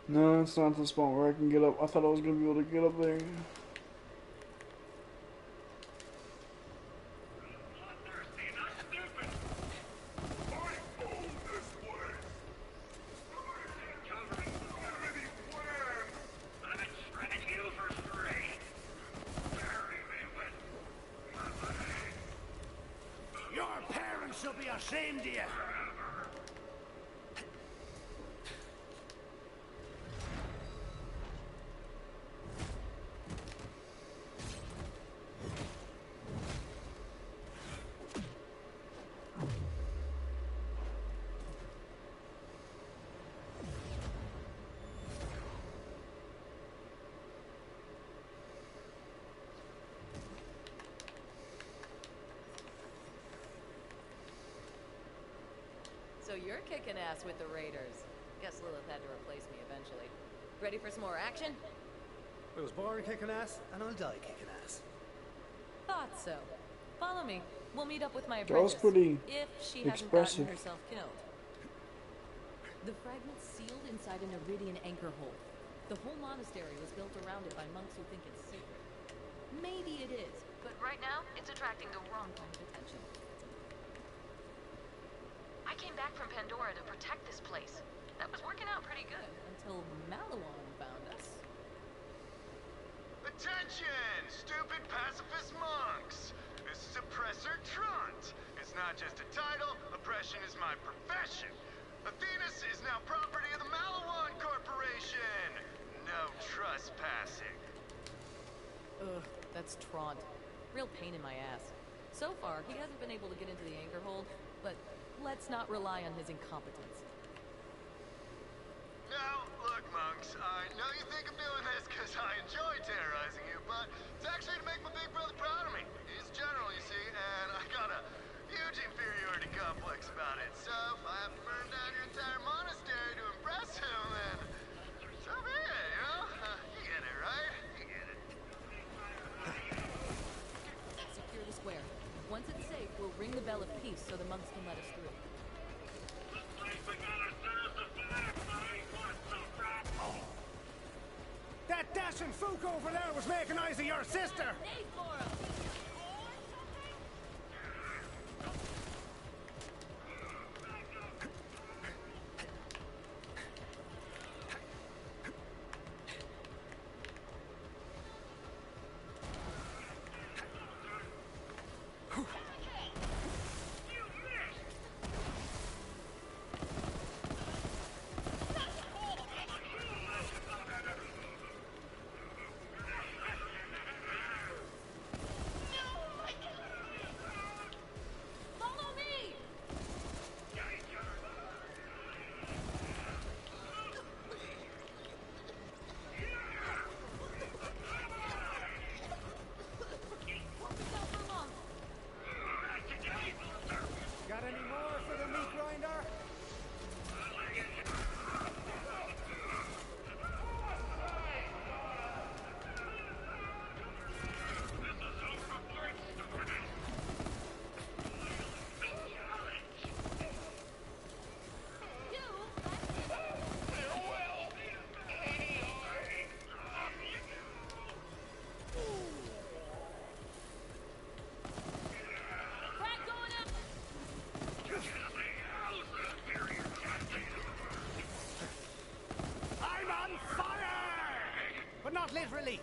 No, it's not the spot where I can get up. I thought I was going to be able to get up there. Shame to you. So you're kicking ass with the Raiders. Guess Lilith had to replace me eventually. Ready for some more action? I was born kicking ass, and I'll die kicking ass. Thought so. Follow me. We'll meet up with my That was apprentice. pretty if she hasn't expressive. gotten herself killed. The fragment's sealed inside an Iridian anchor hole. The whole monastery was built around it by monks who think it's sacred. Maybe it is, but right now it's attracting the wrong kind of attention. I came back from Pandora to protect this place. That was working out pretty good. Until Malawan found us. Attention, stupid pacifist monks! This is Oppressor Trunt. It's not just a title, oppression is my profession. Athenas is now property of the Malawan Corporation. No trespassing. Ugh, that's Traunt. Real pain in my ass. So far, he hasn't been able to get into the anchor hold, but let's not rely on his incompetence. Now, look, monks, I know you think I'm doing this because I enjoy terrorizing you, but it's actually to make my big brother proud of me. He's general, you see, and I got a huge inferiority complex about it. So if I have to burn down your entire monastery to impress him, then so be it, you know? You get it, right? You get it. Secure the square. Once it's safe, we'll ring the bell of peace so the monks can let us through. That dashing fook over there was making eyes at your sister! Follow me! Got any more for the meat grinder? Frag going up! I'm on fire! But not literally.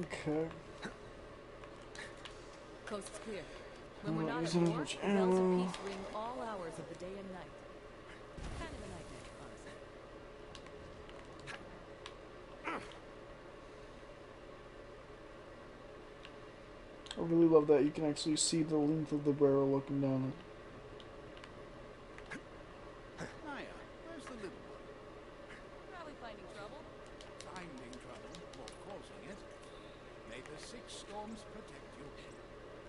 Okay. Coast's clear. When we're Not not at using as war, much bells of ammo. peace ring all hours of the day and night. Kind of a nightmare, honestly. I really love that you can actually see the length of the barrel looking down it. Naya, where's the little one? Probably finding trouble. Finding trouble, or causing it. May the six storms protect you.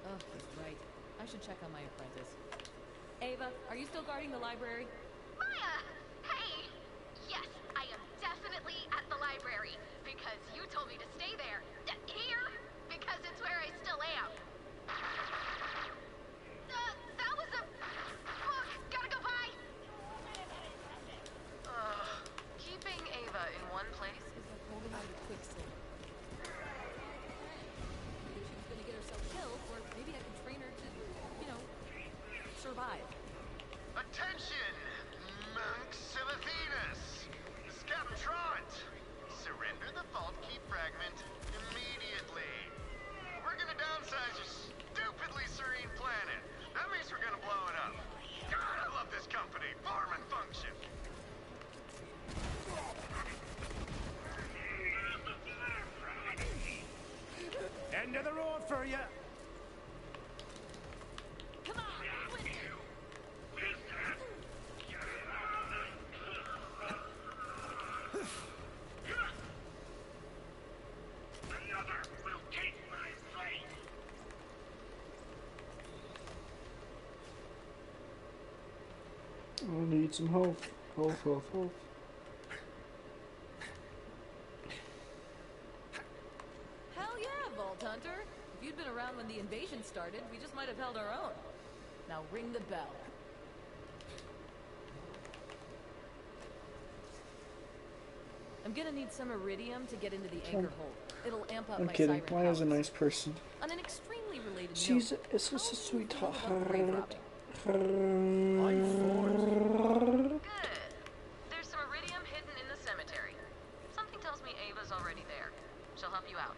Oh, he's right. I should check on my apprentice. Ava, are you still guarding the library? Maya! Hey! Yes, I am definitely at the library, because you told me to stay there. Here? Because it's where I still am. That was a... book. Gotta go by! Keeping Ava in one place Is like holding on to quicksilver. Either she was gonna get herself killed, or malfunction. End of the road for you. Come on, win it. Another will take my place. I need some health. Health. Hell yeah, Vault Hunter. If you'd been around when the invasion started, we just might have held our own. Now ring the bell. I'm gonna need some iridium to get into the anchor hold. It'll amp up I'm my kidding. siren Maya's a powers. nice person. On an extremely related She's note, it's just a sweet how do you feel about grave robbing? Good. There's some iridium hidden in the cemetery. Something tells me Ava's already there. She'll help you out.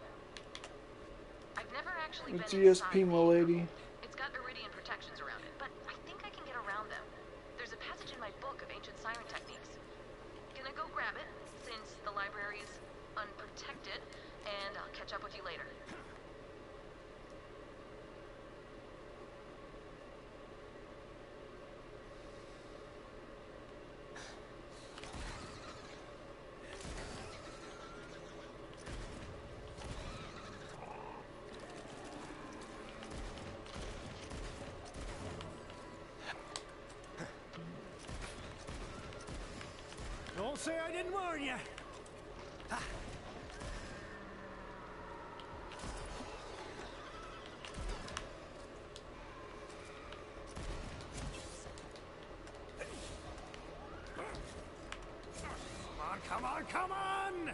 I've never actually been GSP, inside my the lady. anchor. It's got iridium protections around it, but I think I can get around them. There's a passage in my book of ancient siren techniques. Gonna go grab it, since the library is unprotected, and I'll catch up with you later. Don't say I didn't warn you. Come on!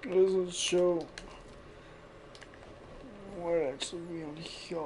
Doesn't show what actually be on here.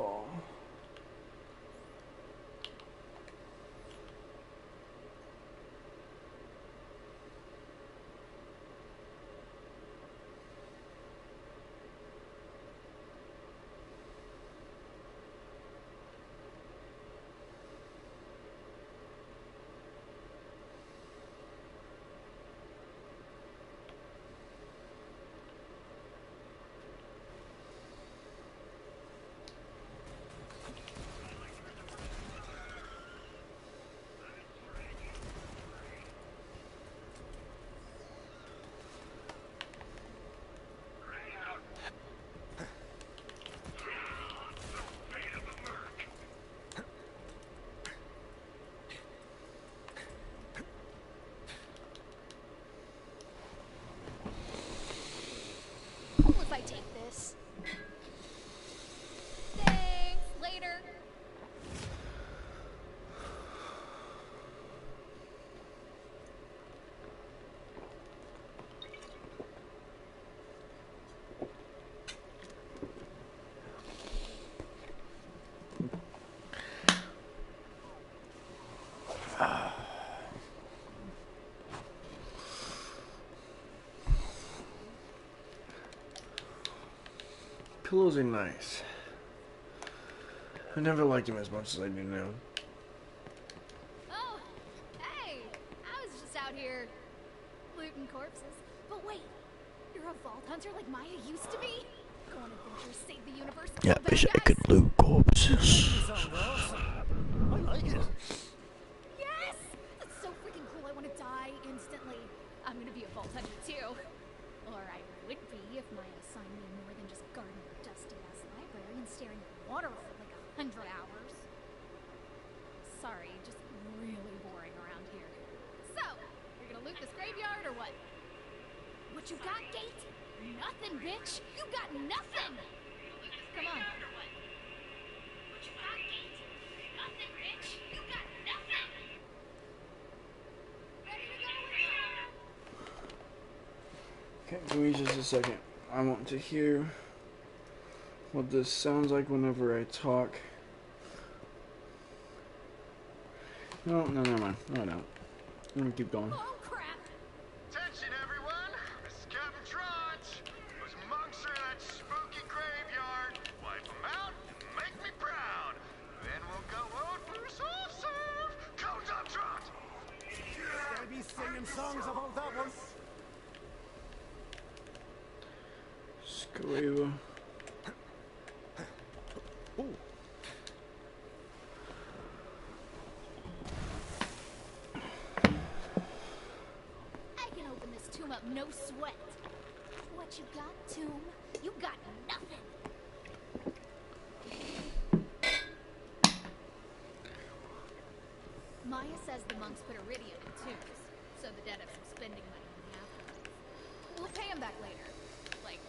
Cool if I take this. Thanks. Later. Pillows are nice. I never liked him as much as I do now. Oh, hey! I was just out here looting corpses. But wait, you're a vault hunter like Maya used to be? Go on adventures, save the universe. Yeah, I wish I could loot corpses. I like it. Yes! That's so freaking cool. I want to die instantly. I'm gonna be a vault hunter too. Or I would be if Maya assigned me more than just guarding a dusty-ass library and staring at water for like 100 hours. Sorry, just really boring. What you got, Gate? Nothing, bitch. You got nothing. Come on. What you got, Gate? Nothing, bitch. You got nothing. Ready to go? Okay, give me just a second. I want to hear what this sounds like whenever I talk. No, never mind. No, I don't. I'm gonna keep going. Oh, crap. Attention, everyone! This is Captain Trot. Those monks are in that spooky graveyard. Wipe them out and make me proud. Then we'll go out for soft serve. Codes up, Trot! Gonna be singing songs about that one. Squeal. I can open this tomb up no sweat. What you got, tomb? You got nothing. Maya says the monks put iridium in tombs, so the dead have some spending money in the afterlife. We'll pay them back later. Like,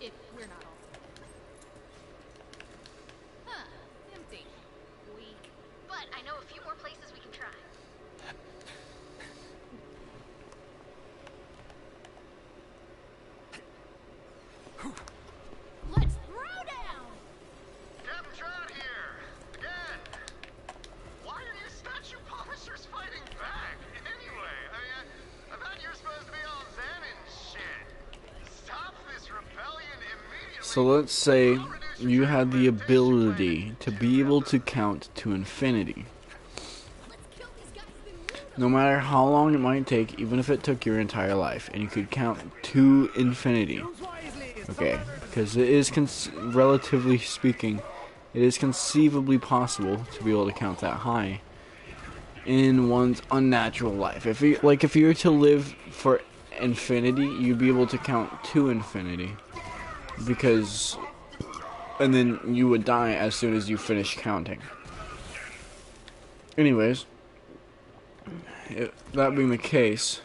if we're not all dead. Huh, empty. Weak. But I know a few more places we can try. Let's throw down! Captain Trot here. Again. Why are you statue polishers fighting back? Anyway, I thought you were supposed to be all zen and shit. Stop this rebellion immediately. So let's say you had the ability to be able to count to infinity. No matter how long it might take, even if it took your entire life, and you could count to infinity. Okay, because it is, relatively speaking, it is conceivably possible to be able to count that high in one's unnatural life. If you were to live for infinity, you'd be able to count to infinity, because, and then you would die as soon as you finish counting. Anyways, that being the case,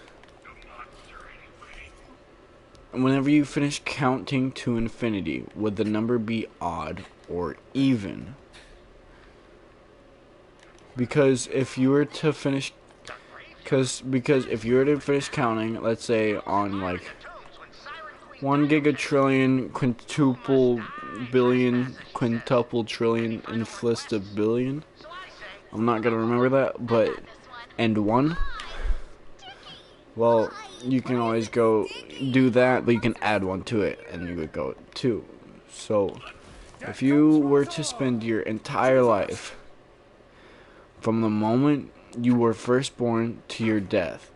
whenever you finish counting to infinity, would the number be odd or even? Because if you were to finish, because if you were to finish counting, let's say on like 1 gigatrillion, quintuple billion, quintuple trillion, inflista billion. I'm not gonna remember that, but and 1. Well, you can always go do that, but you can add 1 to it, and you would go 2. So, if you were to spend your entire life from the moment you were first born to your death,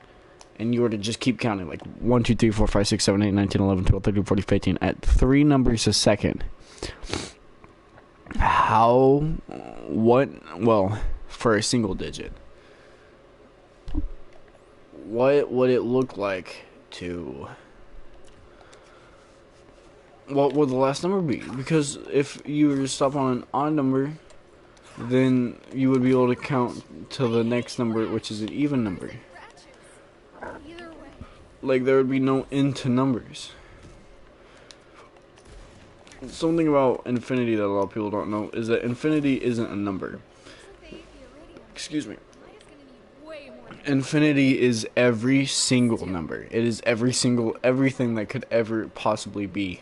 and you were to just keep counting, like 1, 2, 3, 4, 5, 6, 7, 8, 9, 10, 11, 12, 13, 14, 15, at 3 numbers a second, well, for a single digit, what would it look like to, what would the last number be? Because if you were to stop on an odd number, then you would be able to count to the next number, which is an even number. Like, there would be no end to numbers. Something about infinity that a lot of people don't know is that infinity isn't a number. Excuse me. Infinity is every single number. It is everything that could ever possibly be,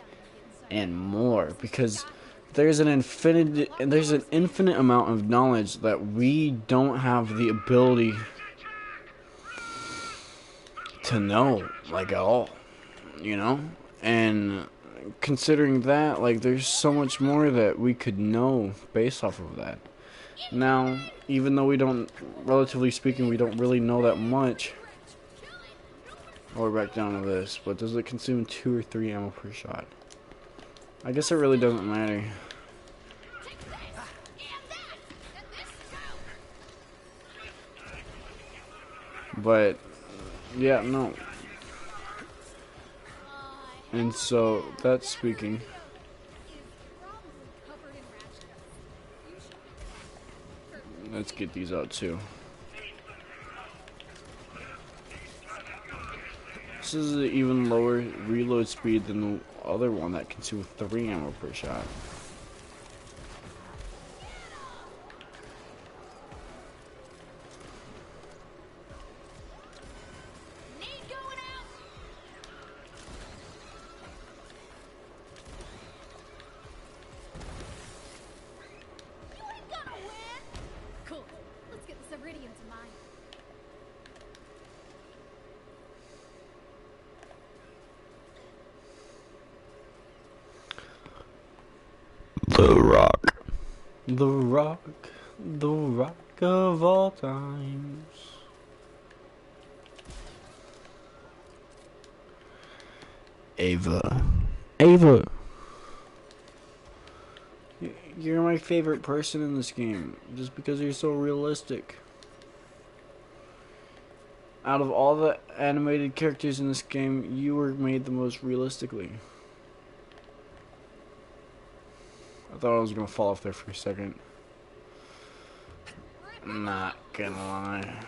and more, because there's an infinite amount of knowledge that we don't have the ability to know, like, at all, you know? And considering that, like, there's so much more that we could know based off of that. Now, even though we don't, relatively speaking, we don't really know that much. Or back down to this, but does it consume 2 or 3 ammo per shot? I guess it really doesn't matter. But, yeah, no. And so, that's speaking. Let's get these out too. This is an even lower reload speed than the other one that consumed 3 ammo per shot. Cool. Let's get this iridium to mine. The Rock. The Rock. The Rock of all times. Ava. Ava! You're my favorite person in this game, just because you're so realistic. Out of all the animated characters in this game, you were made the most realistically. I thought I was gonna fall off there for a second. Not gonna lie.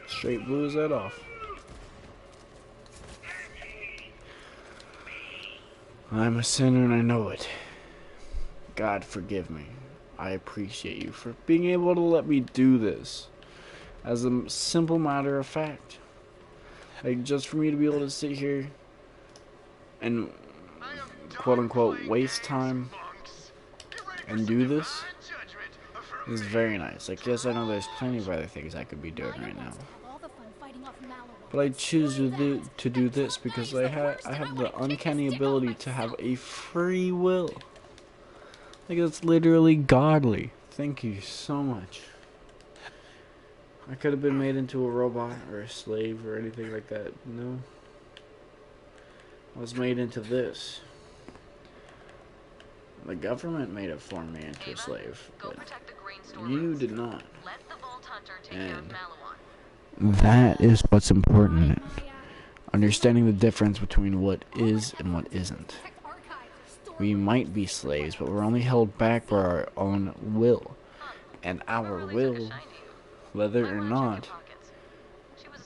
Straight blew his head off. I'm a sinner and I know it. God forgive me. I appreciate you for being able to let me do this. As a simple matter of fact. Like, just for me to be able to sit here and quote unquote waste time and do this is very nice. Like, yes, I know there's plenty of other things I could be doing right now, but I choose to do this because I have the uncanny ability to have a free will. Like, it's literally godly. Thank you so much. I could have been made into a robot or a slave or anything like that. No. I was made into this. The government made it form me into a slave, but you did not. And that is what's important. Understanding the difference between what is and what isn't. We might be slaves, but we're only held back by our own will. And our will, whether or not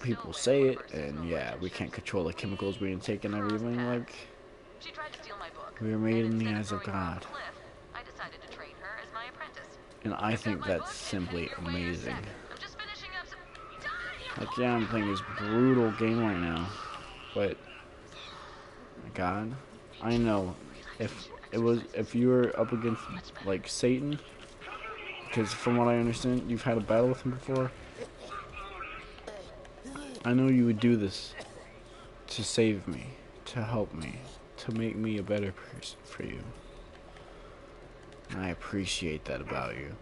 people say it, and yeah, we can't control the chemicals we intake and everything, like, we are made in the eyes of God. And I think that's simply amazing. Like, yeah, I'm playing this brutal game right now, but God, I know if you were up against like Satan, because from what I understand, you've had a battle with him before. I know you would do this to save me, to help me, to make me a better person for you. And I appreciate that about you.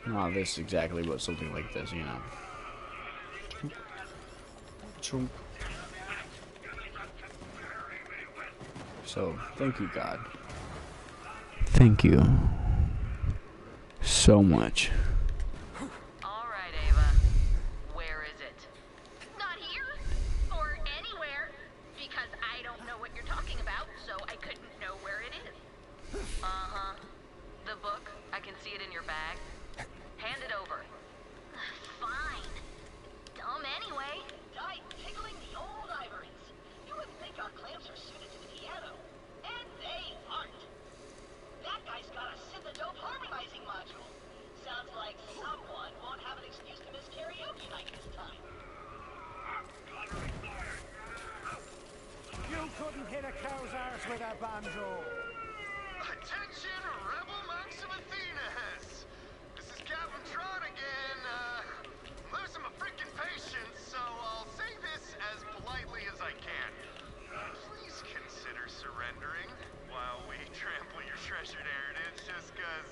Not this exactly, but something like this, you know. Chomp. So, thank you, God. Thank you so much. Alright, Ava. Where is it? Not here, or anywhere, because I don't know what you're talking about, so I couldn't know where it is. Uh-huh. The book? I can see it in your bag. Hand it over. Fine. Dumb anyway. Die tickling the old ivories. You wouldn't think our clamps are suited to the piano. And they aren't. That guy's got a synth-dope harmonizing module. Sounds like someone won't have an excuse to miss karaoke night this time. You couldn't hit a cow's arse with a banjo. Attention, rebel monks of Athenas! This is Captain Tron again. Losing my freaking patience, so I'll say this as politely as I can. Please consider surrendering while we trample your treasured heritage, just because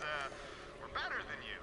we're better than you.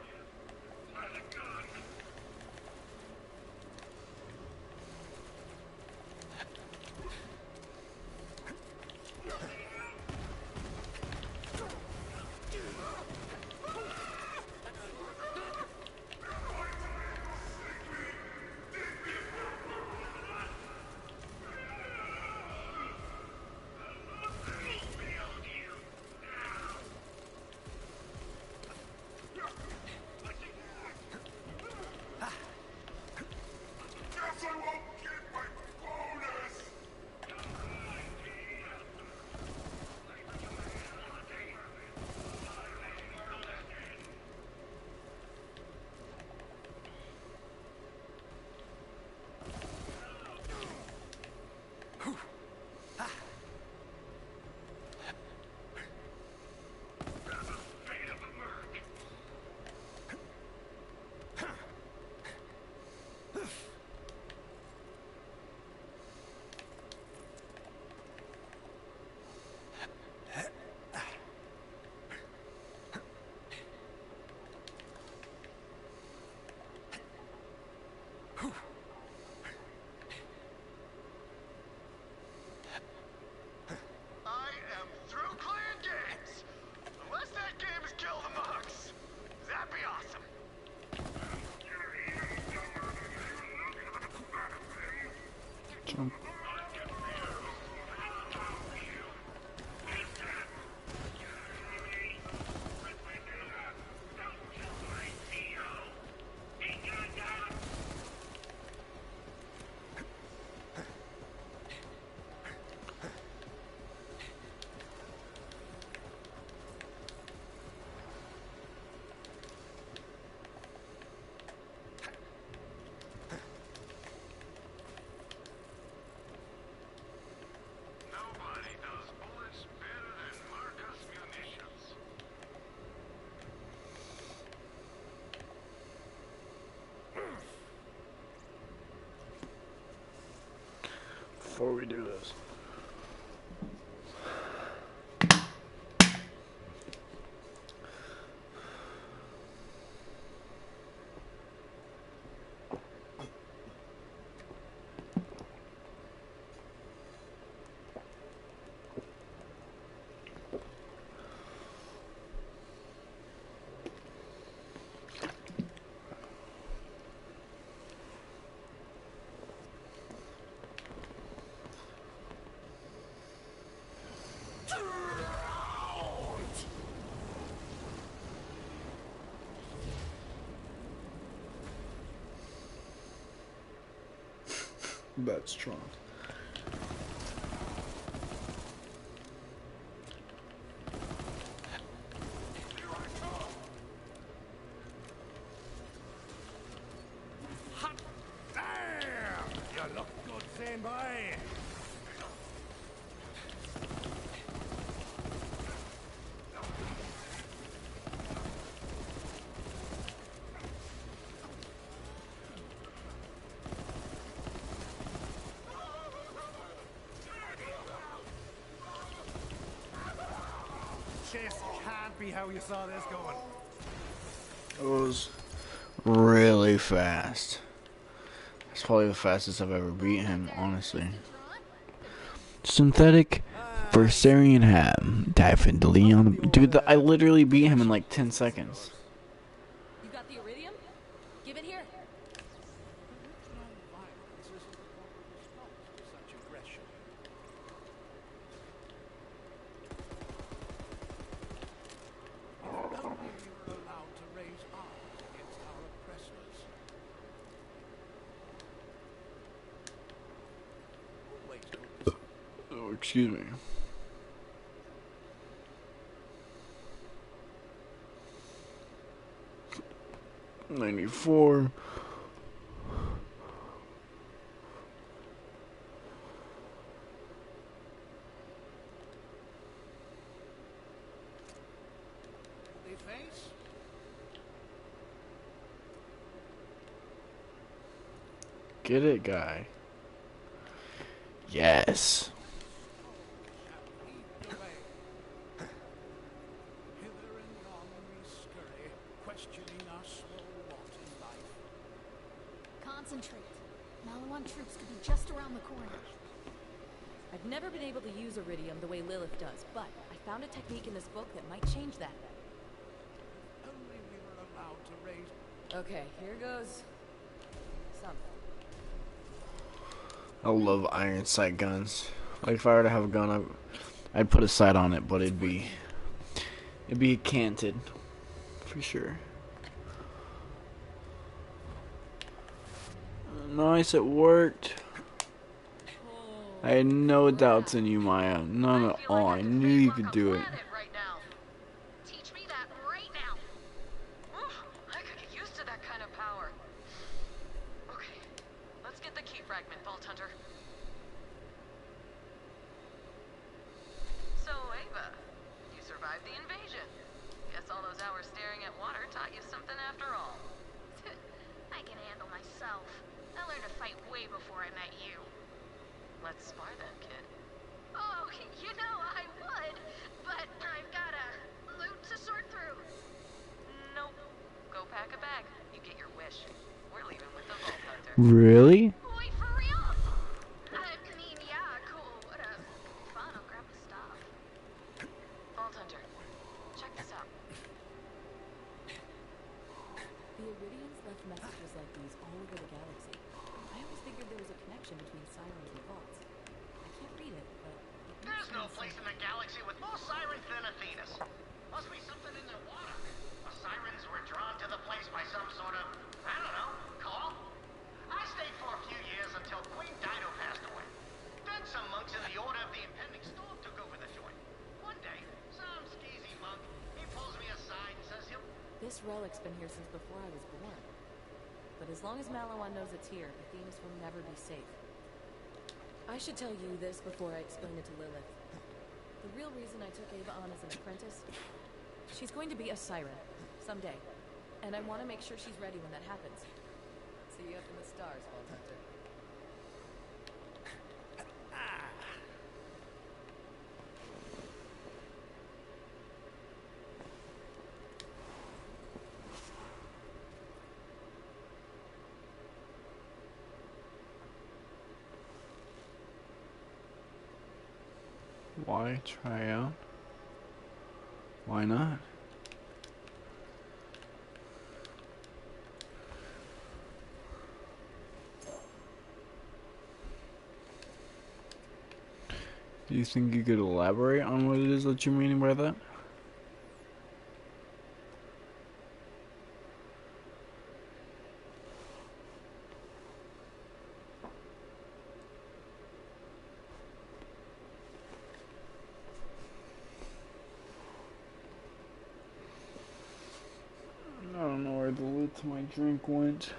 jump. Nobody does bullets better than Marcus Munitions. Before we do this, that's strong. Hot damn! You look good, same boy. Just can't be how you saw this going. It was really fast. It's probably the fastest I've ever beat him, honestly. Synthetic Versarian Ham. Definitely on. Dude, I literally beat him in like 10 seconds. You got the iridium? Give it here. Oh, excuse me. '94. Get it, guy. Yes. Concentrate. Malawan troops could be just around the corner. I've never been able to use iridium the way Lilith does, but I found a technique in this book that might change that. Okay, here goes something. I love iron sight guns. Like if I were to have a gun, I'd put a sight on it, but it'd be canted for sure. Nice, it worked. I had no doubts in you, Maya. None at all. I knew you could do it. Teach me that right now. I could get used to that kind of power. Okay, let's get the key fragment, Vault Hunter. So, Ava, you survived the invasion. Guess all those hours staring at water taught you something after all. I can handle myself. I learned to fight way before I met you. Let's spar then, kid. Oh, you know I would, but I've got a loot to sort through. Nope. Go pack a bag. You get your wish. We're leaving with the Vault Hunter. Really? Wait, for real? I mean, yeah, cool. What a fun. I'll grab the stuff. Vault Hunter, check this out. The Iridians left messages like these all over the galaxy. I always figured there was a connection between sirens and vaults. I can't read it, but... There's no place in the galaxy with more sirens than Athena's. Must be something in their water. The sirens were drawn to the place by some sort of, I don't know, call? I stayed for a few years until Queen Dido passed away. Then some monks in the Order of the Impending Storm took over the joint. One day, some skeezy monk, he pulls me aside and says he'll... This relic's been here since before I was born. But as long as Malawan knows it's here, Athenas will never be safe. I should tell you this before I explain it to Lilith. The real reason I took Ava on as an apprentice, she's going to be a siren, someday. And I want to make sure she's ready when that happens. See you up in the stars, Vault Hunter. Why try out? Why not? Do you think you could elaborate on what it is that you mean by that? I don't know where the lid to my drink went.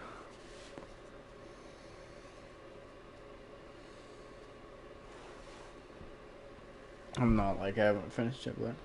I'm not like I haven't finished it, but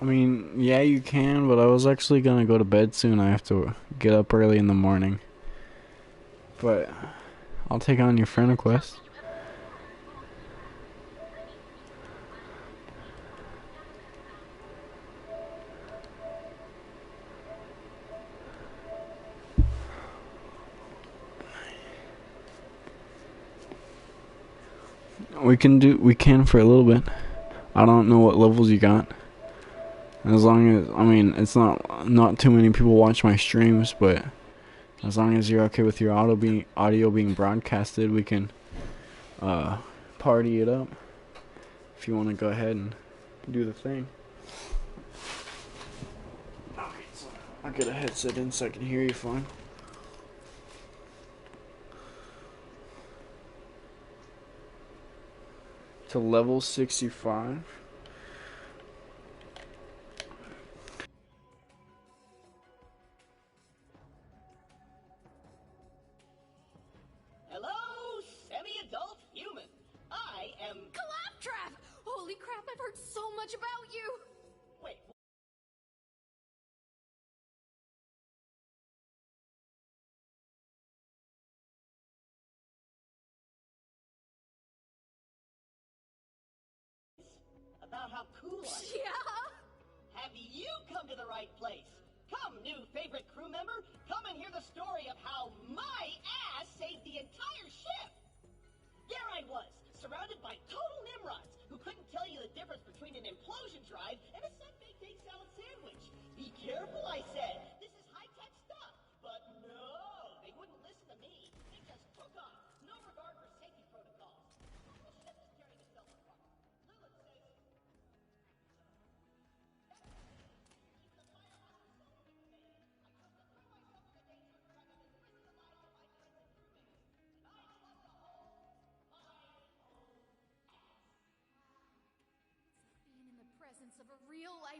I mean, yeah, you can, but I was actually gonna go to bed soon. I have to get up early in the morning. But I'll take on your friend request. We can for a little bit. I don't know what levels you got. As long as, I mean, it's not too many people watch my streams, but as long as you're okay with your audio being broadcasted, we can party it up. If you want to go ahead and do the thing. Okay, so I'll get a headset in so I can hear you fine. To level 65. Hello, semi-adult human. I am... Claptrap! Holy crap, I've heard so much about you! Wait, about how cool I am. Yeah? Have you come to the right place? Come, new favorite crew member, come and hear the story of how my ass saved the entire ship. There I was, surrounded by total nimrods who couldn't tell you the difference between an implosion drive and a sun-baked egg salad sandwich. Be careful, I said. This is high-tech stuff. But no, they wouldn't listen to me. They just took off. No regard for safety protocols. The whole ship is tearing itself apart. Lilith says... Being in the presence of a real-life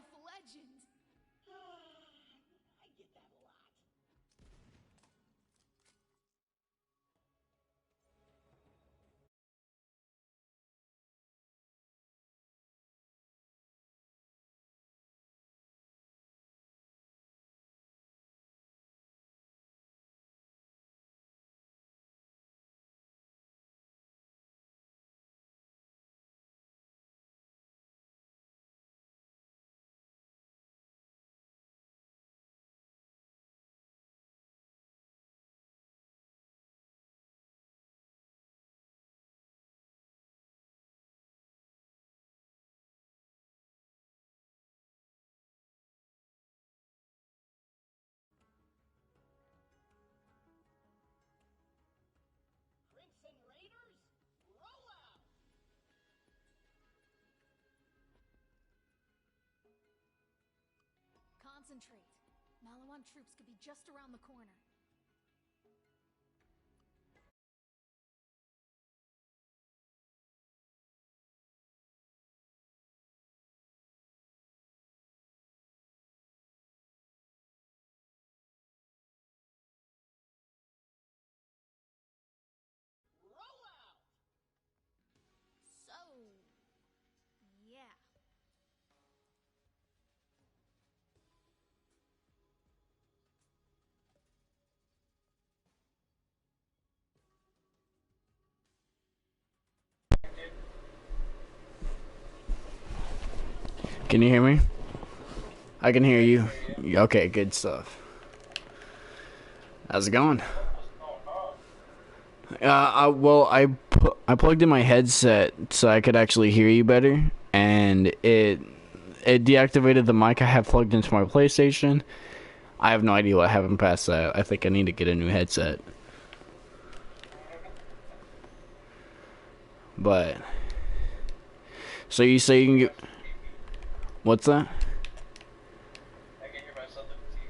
concentrate. Malawan troops could be just around the corner. So, yeah. Can you hear me? I can hear you. Okay, good stuff. How's it going? I plugged in my headset so I could actually hear you better, and it deactivated the mic I have plugged into my PlayStation. I have no idea what happened past that. I think I need to get a new headset. But so you say you can get what's that? I can hear myself on TV.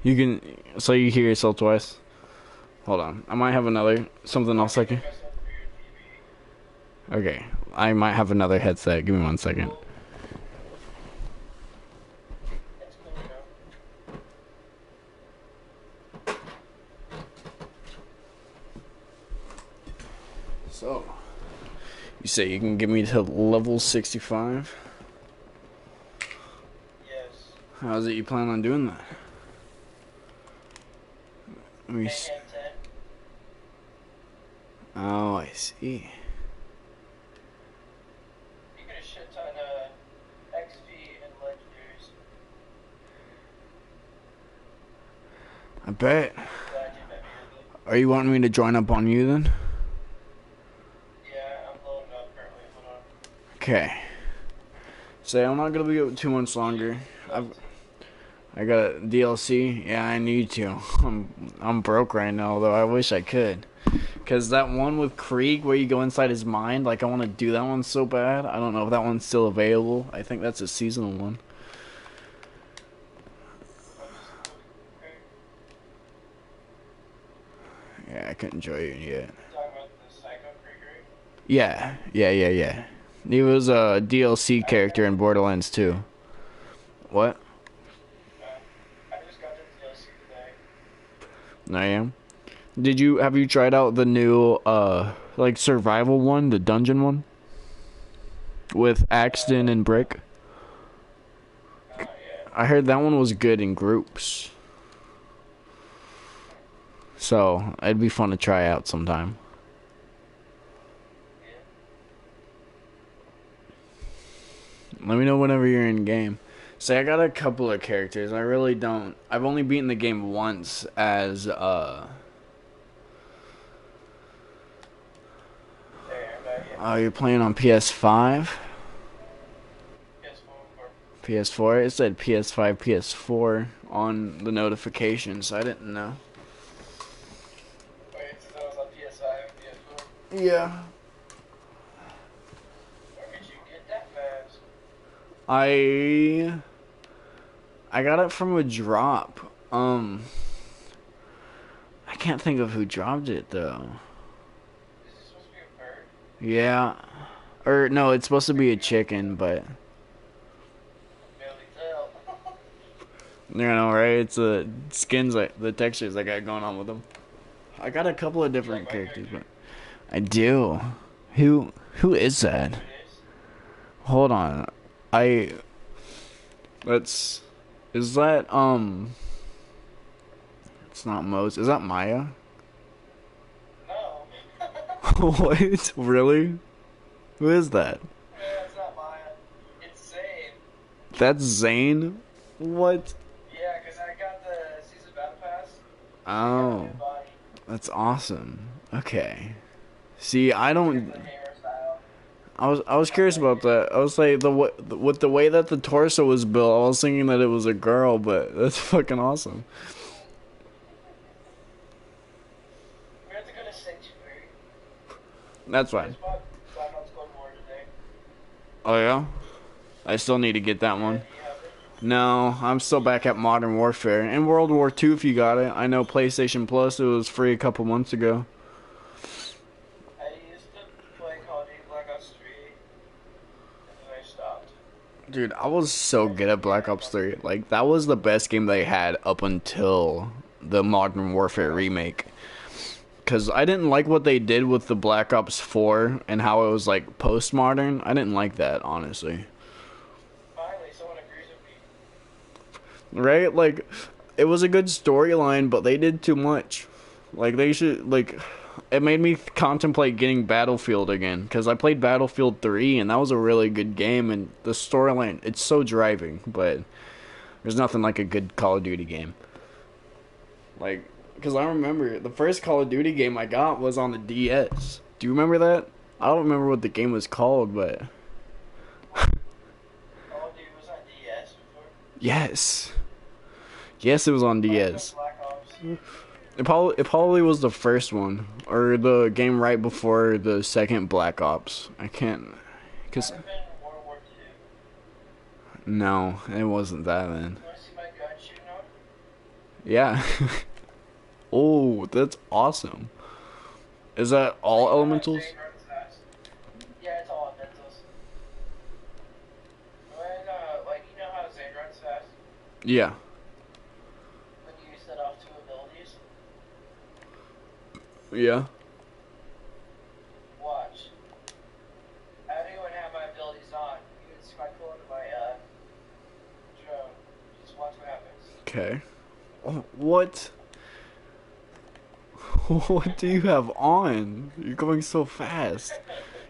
You can so you hear yourself twice. Hold on, I might have another something else I can. Okay, I might have another headset. Give me 1 second. So, you say you can get me to level 65? Yes. How is it you plan on doing that? Let me see. Oh, I see. You get a shit ton of XP and legendaries. I bet. Are you wanting me to join up on you then? Yeah, I'm loading up currently. Hold on. Okay. Say I'm not gonna be up 2 months longer. I got DLC. Yeah, I need to. I'm broke right now, though. I wish I could. Cause that one with Krieg where you go inside his mind, like I want to do that one so bad. I don't know if that one's still available. I think that's a seasonal one. Yeah, I couldn't join you yet. Yeah. He was a DLC character in Borderlands 2. What? I just got the DLC today. I am. Have you tried out the new like survival one, the dungeon one? With Axton and Brick? I heard that one was good in groups. So, it'd be fun to try out sometime. Let me know whenever you're in game. Say, I got a couple of characters. I really don't. I've only beaten the game once as, Oh, you're playing on PS5? PS4? It said PS5, PS4 on the notifications. I didn't know. Wait, so that was on PS5 and PS4? Yeah. Where did you get that fast? I got it from a drop. I can't think of who dropped it though. Is this supposed to be a bird? Yeah. Or no, it's supposed to be a chicken, but Barely tell. you know, right? It's the skins, like the textures I got going on with them. I got a couple of different characters, but I do. Who is that? Hold on. Is that it's not Mose. Is that Maya? No. What? Really? Who is that? Yeah, it's not Maya. It's Zane. That's Zane? What? Yeah, because I got the season battle pass. Oh. That's awesome. Okay. See, I don't. I was curious about that. I was like with the way that the torso was built, I was thinking that it was a girl, but that's fucking awesome. We have to go to Sanctuary. That's fine. Guess what? Black Ops Cold War today. Oh yeah? I still need to get that one. No, I'm still back at Modern Warfare. And World War II if you got it. I know PlayStation Plus, it was free a couple months ago. I used to play Call of Duty Black Ops 3, and then I stopped. Dude, I was so good at Black Ops 3. Like, that was the best game they had up until the Modern Warfare remake. Because I didn't like what they did with the Black Ops 4 and how it was, like, postmodern. I didn't like that, honestly. Finally, someone agrees with me. Right? Like, it was a good storyline, but they did too much. Like, they should, like, it made me contemplate getting Battlefield again. Because I played Battlefield 3, and that was a really good game, and the storyline, it's so driving, but there's nothing like a good Call of Duty game. Like, because I remember, the first Call of Duty game I got was on the DS. Do you remember that? I don't remember what the game was called, but... Call of Duty was on DS before? Yes. Yes, it was on DS. Black Ops. It probably was the first one, or the game right before the second Black Ops. I can't, cause Might have been World War II. no, it wasn't that then. You wanna see my gun shooting off? Yeah. Oh, that's awesome. Is that all elementals? Yeah, it's all elementals. When, like, you know how Zane runs fast? Yeah. When you set off two abilities? Yeah. Watch. I don't even have my abilities on. You can see my pull into my, drone. Just watch what happens. Okay. Oh, what? What do you have on? You're going so fast.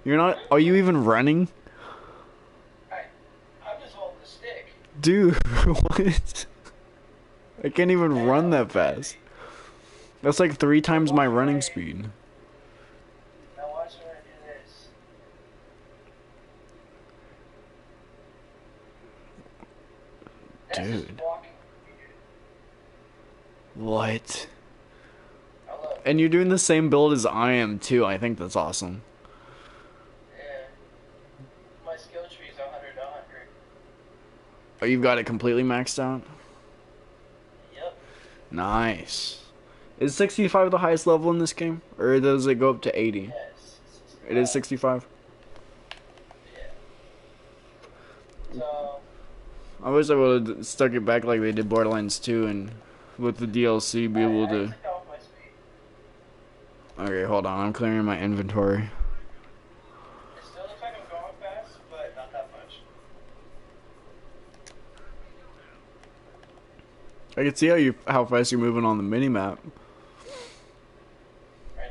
You're not. Are you even running? I'm just holding the stick. Dude, what? I can't even run that fast. That's like 3 times my running speed. Now watch when I do this. That's just Dude. walking. What? And you're doing the same build as I am too. I think that's awesome. Yeah. My skill tree is 100 to 100. Oh, you've got it completely maxed out? Yep. Nice. Is 65 the highest level in this game? Or does it go up to 80? Yes. It is 65? Yeah. So, I wish I would have stuck it back like they did Borderlands 2 and with the DLC be able to... Okay, hold on. I'm clearing my inventory. it still looks like I'm going fast, but not that much. I can see how fast you're moving on the mini-map. Right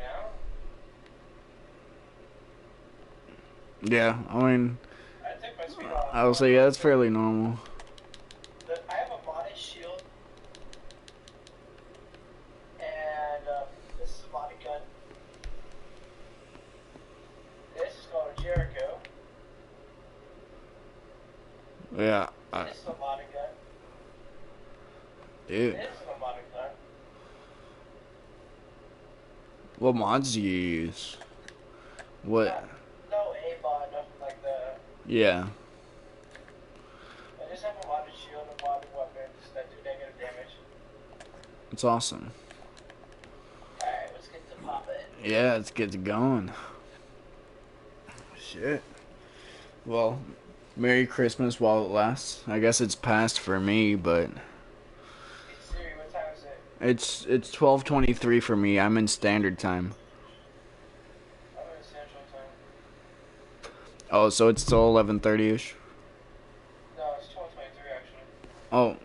now? Yeah, I mean... I took my speed off. I would say, yeah, that's fairly normal. I have a body shield. And, this is a body gun. This is called a Jericho. Yeah. This is a body gun. Dude. This is a body gun. What mods do you use? What? No A-bot, nothing like that. Yeah. I just have a body shield and body weapons that do negative damage. It's awesome. Alright, let's get to popping. Yeah, let's get it going. Shit. Well, Merry Christmas while it lasts. I guess it's past for me, but... Siri, what time is it? It's 12:23 for me. I'm in standard time. I'm in Central Time. Oh, so it's still 11:30ish. No, it's 12:23 actually. Oh,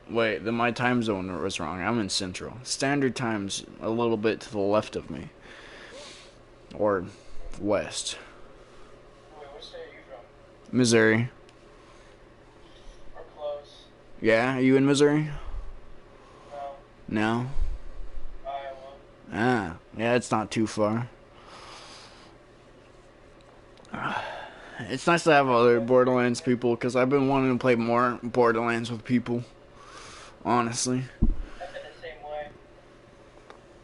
wait, then my time zone was wrong. I'm in Central. Standard time's a little bit to the left of me. Or west. Wait, what state are you from? Missouri. We're close. Yeah, are you in Missouri? No. No? Iowa. Ah, yeah, it's not too far. It's nice to have other Borderlands people, because I've been wanting to play more Borderlands with people. Honestly. I've been the same way.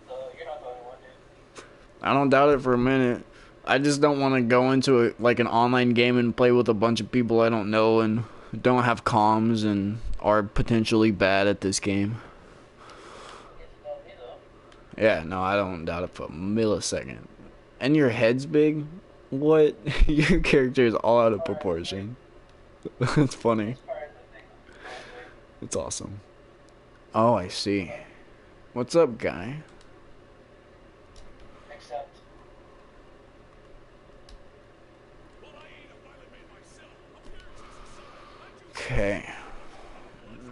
So you're not the only one, dude. I don't doubt it for a minute. I just don't want to go into like an online game and play with a bunch of people I don't know and don't have comms and are potentially bad at this game. Yeah, no, I don't doubt it for a millisecond. And your head's big? What? Your character is all out of proportion. That's funny. It's awesome. Oh, I see. What's up, guy? Except. Okay.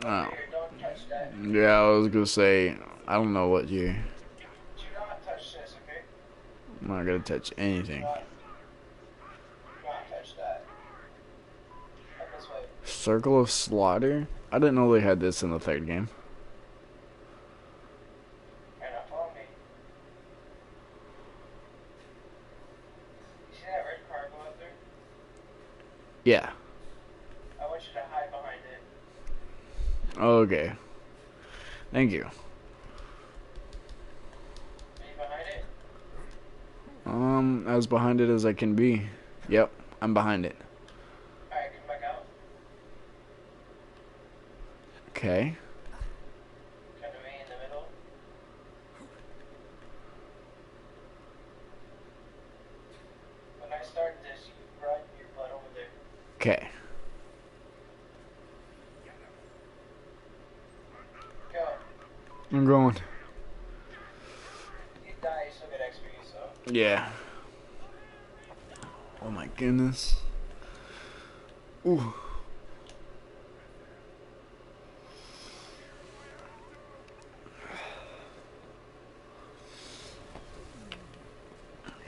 Oh. Don't touch that. Yeah, I was gonna say, I don't know what you. Do not touch this, okay? I'm not gonna touch anything. Do not touch that. Up this way. Circle of Slaughter? I didn't know they had this in the third game. You're not following me. You see that red car go up there? Yeah. I want you to hide behind it. Okay. Thank you. Are you behind it? As behind it as I can be. Yep, I'm behind it. Alright, come back out. Okay. Come to me in the middle. When I start this, you run your butt over there. Okay. Go. I'm going. You die, you still get XP, so. Yeah. Oh my goodness. Ooh.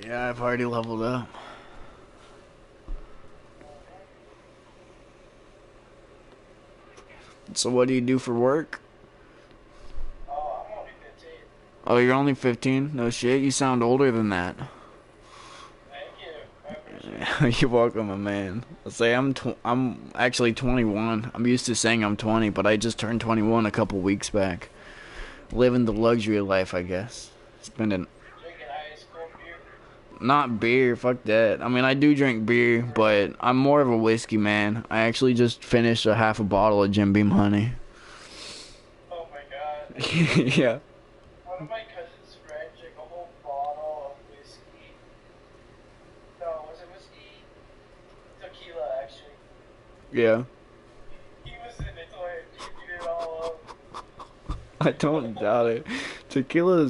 Yeah, I've already leveled up. So what do you do for work? Oh, I'm only 15. Oh, you're only 15? No shit, you sound older than that. Thank you. I appreciate it. You're welcome, my man. Let's say I'm actually 21. I'm used to saying I'm 20, but I just turned 21 a couple weeks back. Living the luxury life, I guess. Spending Drinking ice cold beer. not beer, fuck that. I mean, I do drink beer, but I'm more of a whiskey man. I actually just finished a half a bottle of Jim Beam Honey. Oh my god. Yeah. One of my cousin's friends drank a whole bottle of whiskey. No, was it whiskey? Tequila, actually. Yeah. He was in it till I drinking it all up. I don't doubt it. Tequila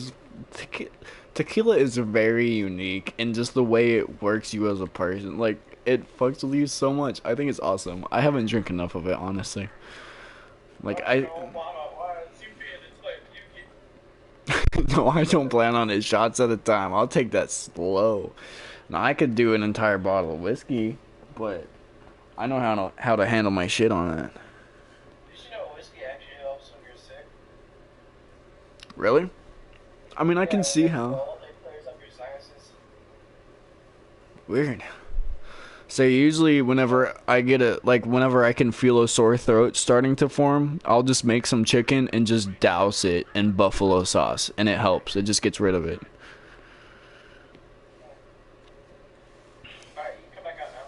is very unique, and just the way it works you as a person, like, it fucks with you so much. I think it's awesome. I haven't drank enough of it, honestly. Like, no, I don't plan on it shots at a time. I'll take that slow. Now, I could do an entire bottle of whiskey, but I know how to handle my shit on it. Did you know whiskey actually helps when you're sick? Really? I mean, I can see how. It clears up your sinuses. Weird. So usually whenever I can feel a sore throat starting to form, I'll just make some chicken and just douse it in buffalo sauce, and it helps. It just gets rid of it. Alright, you can come back out now.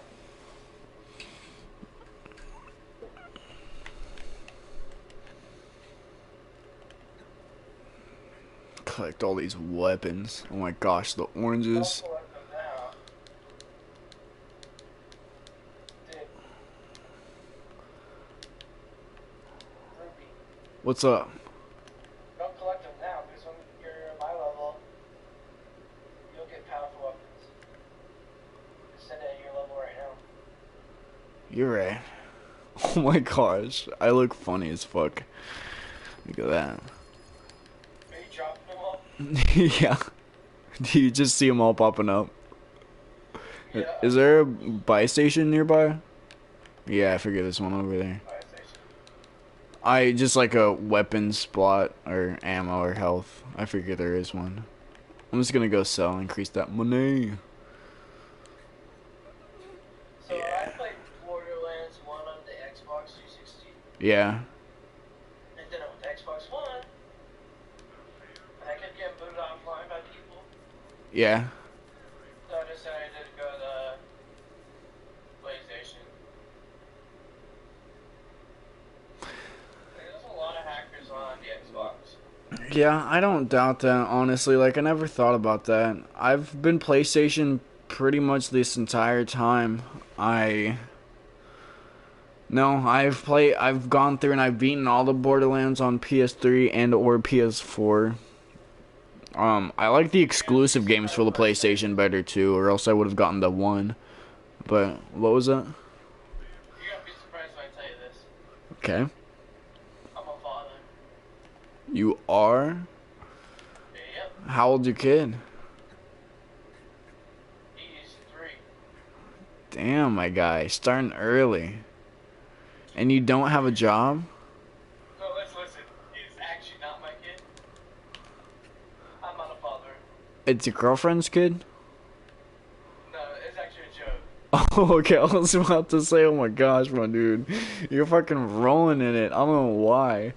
Collect all these weapons. Oh my gosh, the oranges. Don't collect them now. Dude. Ruby. What's up? Don't collect them now, because when you're at my level, you'll get powerful weapons. Instead of your level right now. You're right. Oh my gosh, I look funny as fuck. Look at that. Are you dropping them all? Yeah. Do you just see them all popping up? Yeah. Is there a buy station nearby? Yeah, I figured there's one over there. Fire station. I just like a weapon spot or ammo or health. I figure there is one. I'm just gonna go sell and increase that money. So I played Borderlands 1 on the Xbox 360, Yeah. and then with Xbox One, I kept getting booted offline by people, Yeah. so I decided to go to PlayStation. Yeah, I don't doubt that, honestly. Like, I never thought about that. I've been PlayStation pretty much this entire time. I. No, I've gone through and I've beaten all the Borderlands on PS3 and or PS4. I like the exclusive games for the PlayStation better too, or else I would have gotten the one. But, what was that? You're gonna be surprised when I tell you this. Okay. I'm a father. You are? Yep. How old's your kid? He's 3. Damn, my guy. Starting early. And you don't have a job? No, listen. He's actually not my kid. I'm not a father. It's your girlfriend's kid? No, it's actually a joke. Oh, okay. I was about to say, oh my gosh, my dude. You're fucking rolling in it. I don't know why.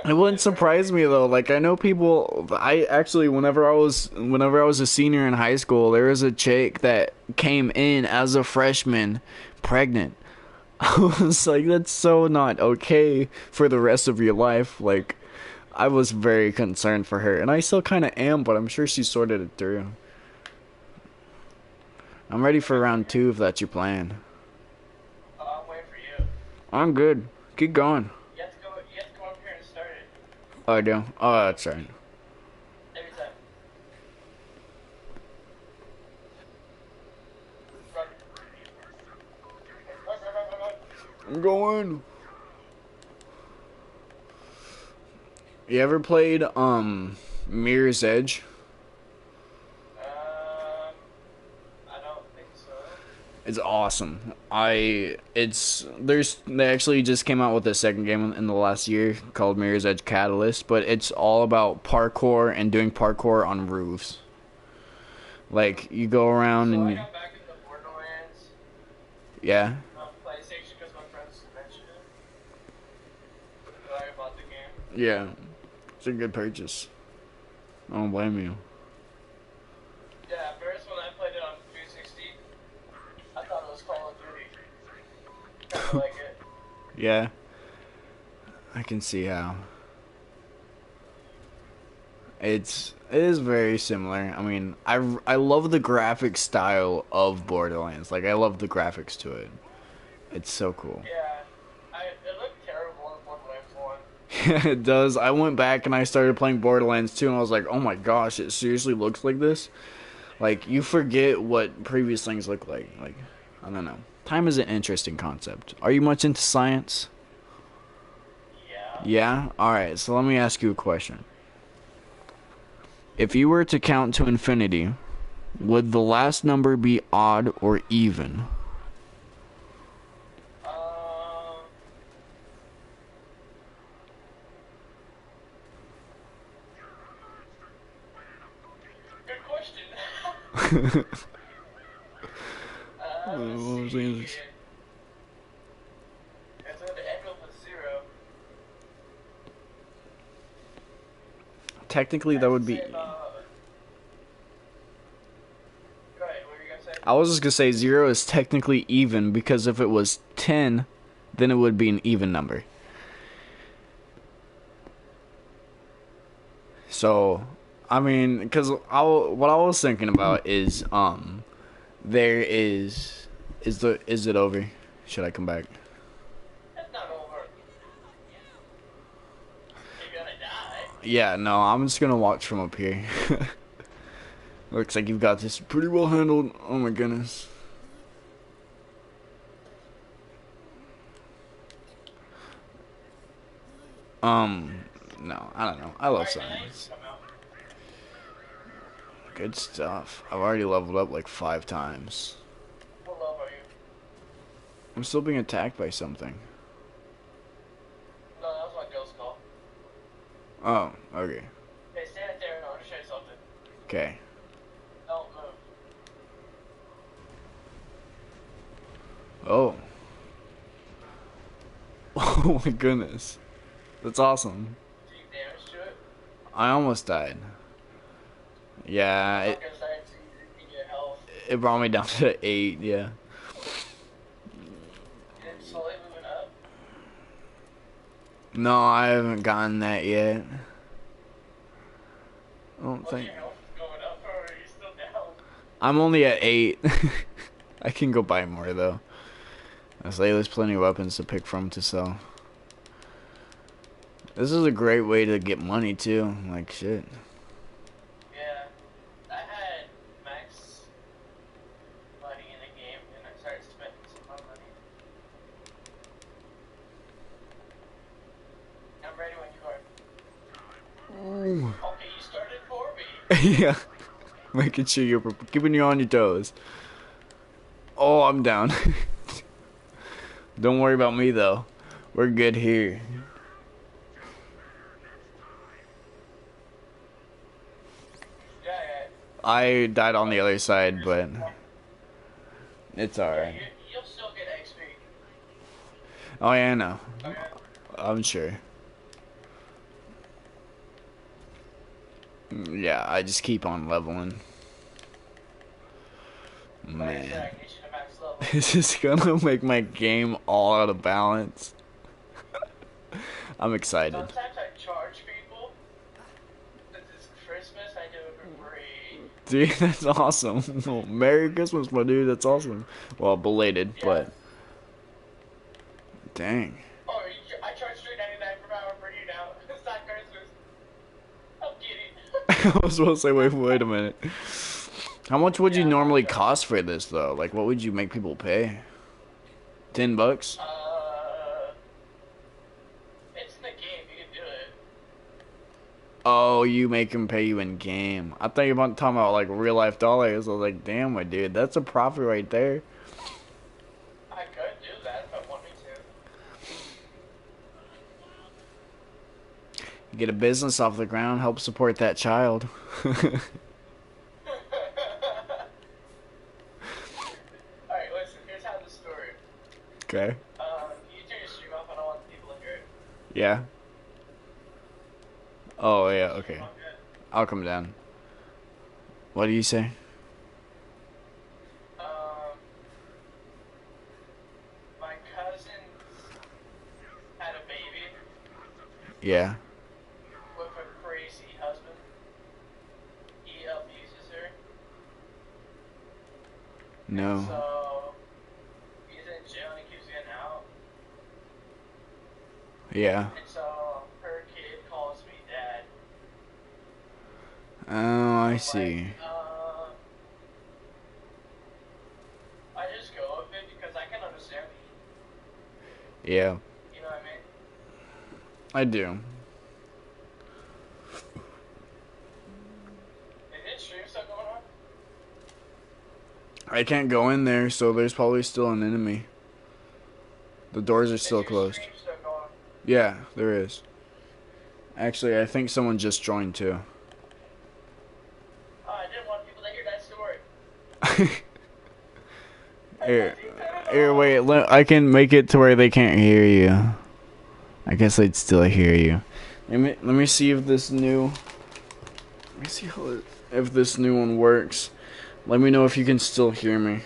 It wouldn't surprise me though. Like, I know people. I actually, whenever I was a senior in high school, there was a chick that came in as a freshman, pregnant. I was like, that's so not okay for the rest of your life. Like, I was very concerned for her, and I still kind of am, but I'm sure she sorted it through. I'm ready for round 2 if that's your plan. I'm waiting for you. I'm good. Keep going. You have to go up here and start it. Oh, I do? Oh, that's right. Every time. Run. Run. I'm going. You ever played Mirror's Edge? I don't think so. It's awesome. They actually just came out with a second game in the last year called Mirror's Edge Catalyst, but it's all about parkour and doing parkour on roofs. Like, you go around and I got back into Borderlands. Yeah. On PlayStation because my friends mentioned it. So I bought the game. Yeah. It's a good purchase. I don't blame you. Yeah, at first when I played it on 360, I thought it was Call of Duty. Kinda like it. Yeah. I can see how. It is very similar. I mean, I love the graphic style of Borderlands. Like, I love the graphics to it. It's so cool. Yeah. It looked terrible in Borderlands 1. Yeah, it does. I went back and I started playing Borderlands 2 and I was like, oh my gosh, it seriously looks like this? Like, you forget what previous things look like. Like, I don't know. Time is an interesting concept. Are you much into science? Yeah. Yeah? Alright, so let me ask you a question. If you were to count to infinity, would the last number be odd or even? Good question. What was the answer? It's going to end with a 0. Technically, that would be... Go ahead, what were you going to say? I was just going to say 0 is technically even, because if it was 10, then it would be an even number. So, I mean, because what I was thinking about is, is it over? Should I come back? It's not over. You're gonna die. Yeah, no, I'm just gonna watch from up here. Looks like you've got this pretty well handled. Oh my goodness. No, I don't know. I love science. Good stuff. I've already leveled up like 5 times. What level are you? I'm still being attacked by something. No, that was my ghost call. Oh, okay. Hey, stand there and I want to show you something. Okay. Don't move. Oh. Oh my goodness. That's awesome. Do you damage to it? I almost died. Yeah, it brought me down to 8, yeah. And slowly moving up. No, I haven't gotten that yet. I don't think. Your health is going up, or are you still down? I'm only at 8. I can go buy more though. I say there's plenty of weapons to pick from to sell. This is a great way to get money too. Like shit. Yeah. I had max money in the game, and I started spending some more money. I'm ready when you are. Oh. Okay, you started for me. Yeah. Making sure you're keeping you on your toes. Oh, I'm down. Don't worry about me though. We're good here. I died on the other side, but it's alright. You'll still get XP. Oh yeah, I know. Okay. I'm sure. Yeah, I just keep on leveling. Man. This is gonna make my game all out of balance. I'm excited. Sometimes I charge people. Since it's Christmas, I do it for free. Dude, that's awesome. Well, Merry Christmas, my dude. That's awesome. Well, belated, but dang. Oh, I charge $3.99 per hour for you now. It's not Christmas. I'm kidding. I was supposed to say, wait a minute. How much would you normally cost for this, though? Like, what would you make people pay? $10? It's in the game. You can do it. Oh, you make them pay you in game. I thought you were talking about like real life dollars. I was like, damn, my dude, that's a profit right there. I could do that if I want me to. Get a business off the ground, help support that child. Alright, listen, here's how the story. Okay. You turn your stream off, I don't want people to hear it. Yeah. Oh, yeah, okay. I'll come down. What do you say? My cousin had a baby. Yeah. With a crazy husband. He abuses her. No. So, he's in jail and he keeps getting out. Yeah. And so, her kid calls me dad. Oh, I see. I just go with it because I can understand. Yeah. You know what I mean? I do. Is it stream still going on? I can't go in there, so there's probably still an enemy. The doors are still closed. Still going? Yeah, there is. Actually, I think someone just joined too. I didn't want people to hear that story. Here, wait. I can make it to where they can't hear you. I guess they'd still hear you. Let me see if this new. Let me see if this new one works. Let me know if you can still hear me.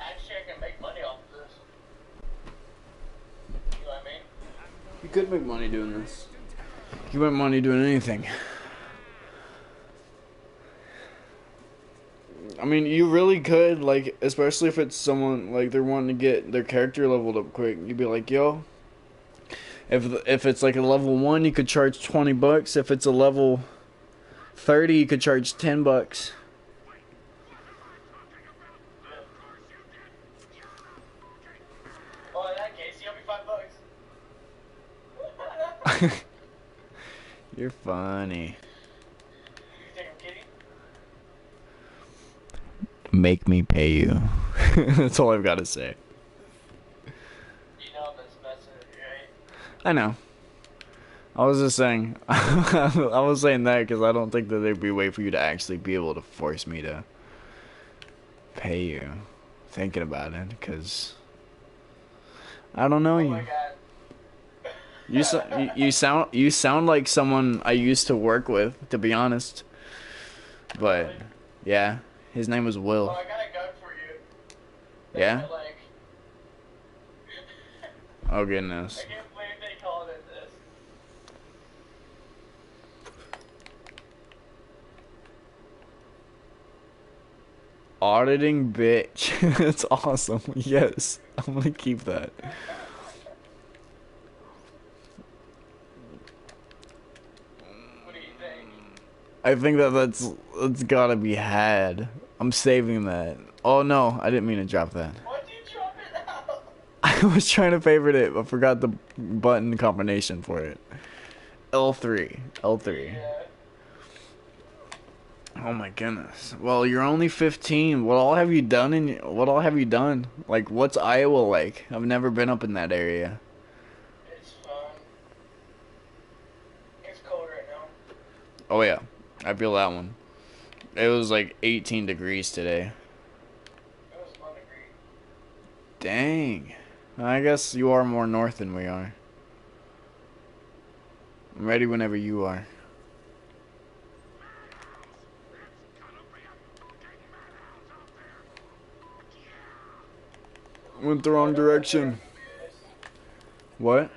Actually, I can make money off of this. You know what I mean? You could make money doing this. You can make money doing anything. I mean, you really could, like, especially if it's someone, like, they're wanting to get their character leveled up quick. You'd be like, yo, if it's, like, a level 1, you could charge $20. If it's a level 30, you could charge $10. Well, in that case, you owe me $5. You're funny. You think I'm kidding? Make me pay you. That's all I've got to say. You know that's messing with you, right? I know. I was just saying, I was saying that because I don't think that there'd be a way for you to actually be able to force me to pay you. Thinking about it, because I don't know you. You sound like someone I used to work with, to be honest. But yeah, his name was Will. Well, I got a gun for you. Yeah. Like, Oh goodness. I can't believe they called it this. Auditing bitch. That's awesome. Yes, I'm gonna keep that. What do you think? I think that's gotta be had. I'm saving that. Oh no, I didn't mean to drop that. Why'd you drop it out? I was trying to favorite it, but forgot the button combination for it. L3. L3. Yeah. Oh my goodness. Well, you're only 15. What all have you done? Like, what's Iowa like? I've never been up in that area. It's fun. It's cold right now. Oh yeah, I feel that one. It was like 18 degrees today. It was 1 degree. Dang. I guess you are more north than we are. I'm ready whenever you are. Went the wrong direction. What?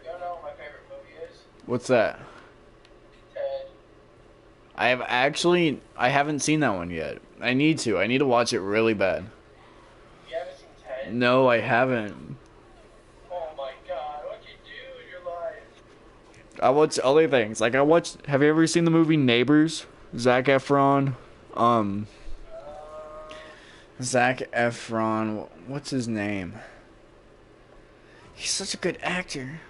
You don't know what my favorite movie is? What's that? Ted. I haven't seen that one yet. I need to watch it really bad. You haven't seen Ted? No, I haven't. Oh my god, what'd you do in your life? I watch other things. Like have you ever seen the movie Neighbors? Zac Efron. Zac Efron, what's his name? He's such a good actor.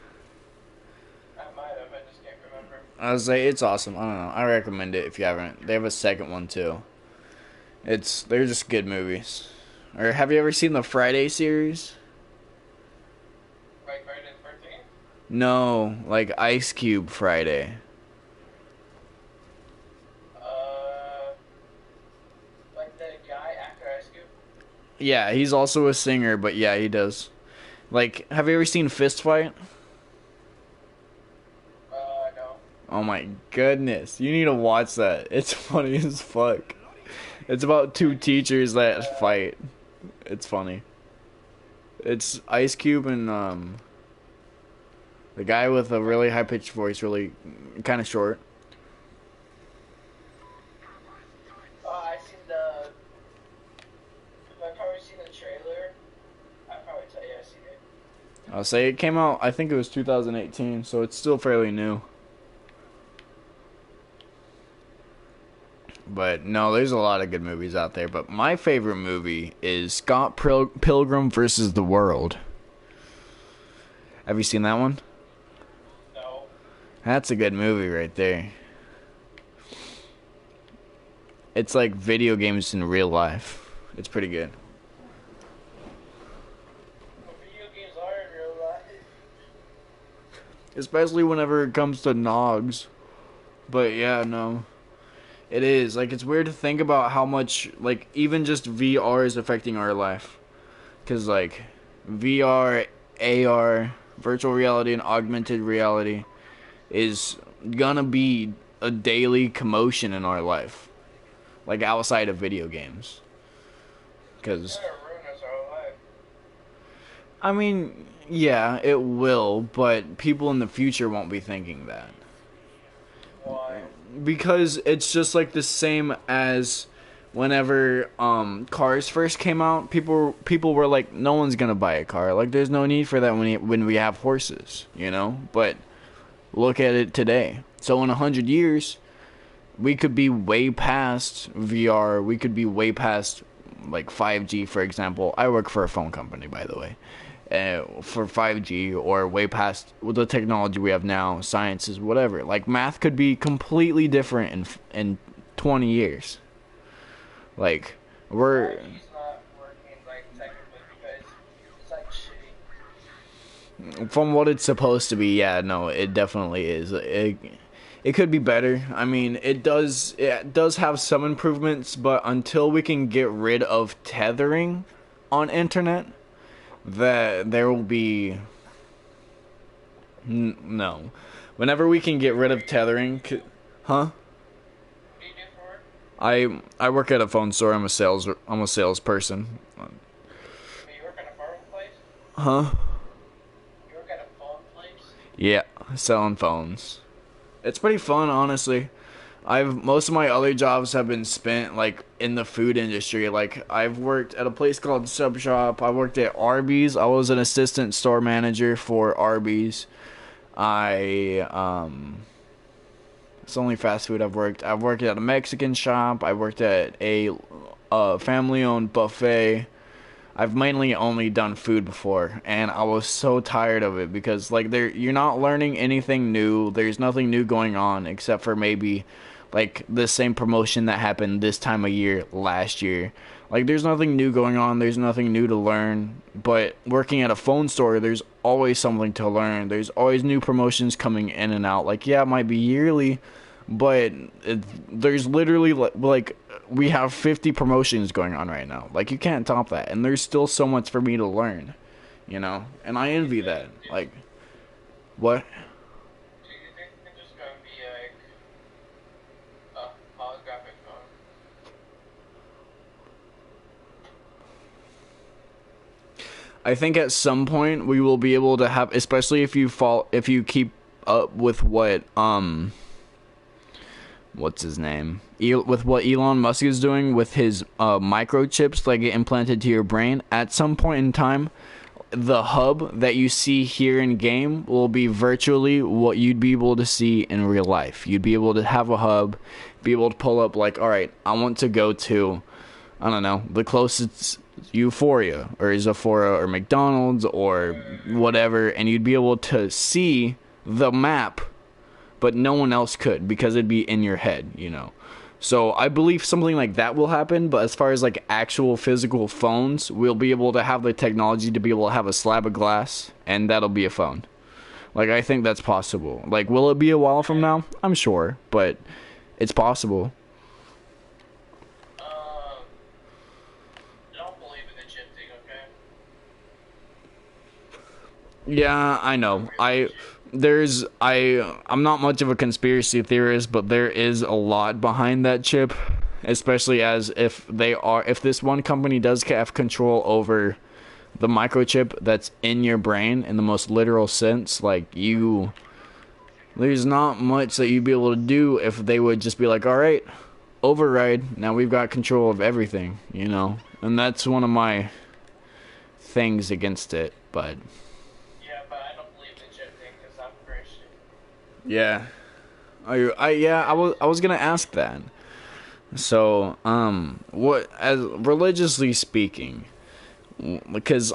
I might have, I just can't remember. I was like, it's awesome. I don't know. I recommend it if you haven't. They have a second one too. They're just good movies. Or have you ever seen the Friday series? Like Friday the 13th? No, like Ice Cube Friday. Like the guy after Ice Cube? Yeah, he's also a singer, but yeah, he does. Like, have you ever seen Fist Fight? No. Oh my goodness. You need to watch that. It's funny as fuck. It's about two teachers that fight. It's funny. It's Ice Cube and the guy with a really high pitched voice, really kind of short. I've probably seen the trailer. I'd probably tell you I've seen it. I'll say it came out, I think it was 2018, so it's still fairly new. But no, there's a lot of good movies out there. But my favorite movie is Scott Pilgrim versus the World. Have you seen that one? No. That's a good movie right there. It's like video games in real life. It's pretty good. What video games are in real life? Especially whenever it comes to Nogs. But yeah, no. It is. Like, it's weird to think about how much, like, even just VR is affecting our life. Because, like, VR, AR, virtual reality, and augmented reality is gonna be a daily commotion in our life. Like, outside of video games. Because, I mean, yeah, it will, but people in the future won't be thinking that. Why? Because it's just like the same as whenever cars first came out. People were like, no one's gonna buy a car. Like, there's no need for that when we have horses, you know. But look at it today. So in 100 years, we could be way past VR. We could be way past like 5G, for example. I work for a phone company, by the way. For 5G, or way past the technology we have now, sciences, whatever. Like, math could be completely different in 20 years. Like, we're... It's not working, like, technically, because it's, like, shitty. From what it's supposed to be, yeah, no, it definitely is. It could be better. I mean, it does have some improvements, but until we can get rid of tethering on internet, that there will be no. Whenever we can get rid of tethering, huh? I work at a phone store. I'm a salesperson. You work at a phone place? Huh? You work at a phone place? Yeah, selling phones. It's pretty fun, honestly. Most of my other jobs have been spent like in the food industry. Like I've worked at a place called Sub Shop. I worked at Arby's. I was an assistant store manager for Arby's. It's only fast food I've worked. I've worked at a Mexican shop. I worked at a family-owned buffet. I've mainly only done food before, and I was so tired of it because like you're not learning anything new. There's nothing new going on except for maybe like the same promotion that happened this time of year last year. Like there's nothing new going on. There's nothing new to learn. But working at a phone store, there's always something to learn. There's always new promotions coming in and out. Like yeah, it might be yearly, but there's literally like we have 50 promotions going on right now. Like you can't top that, and there's still so much for me to learn, you know. And I envy that. Like, what? Do you think it's just gonna be like a holographic phone? I think at some point we will be able to have, especially if you keep up with what what's his name? With what Elon Musk is doing with his microchips that get implanted to your brain. At some point in time, the hub that you see here in game will be virtually what you'd be able to see in real life. You'd be able to have a hub, be able to pull up like, all right, I want to go to, I don't know, the closest Euphoria or Zephora or McDonald's or whatever, and you'd be able to see the map, but no one else could because it'd be in your head, you know. So I believe something like that will happen, but as far as like actual physical phones, we'll be able to have the technology to be able to have a slab of glass, and that'll be a phone. Like I think that's possible. Like will it be a while from now? I'm sure, but it's possible. Don't believe in the chip thing, okay? Yeah, I know. I'm not much of a conspiracy theorist, but there is a lot behind that chip, especially as if this one company does have control over the microchip that's in your brain in the most literal sense, like there's not much that you'd be able to do if they would just be like, all right, override, now we've got control of everything, you know. And that's one of my things against it, but yeah, I was gonna ask that. So, as religiously speaking, because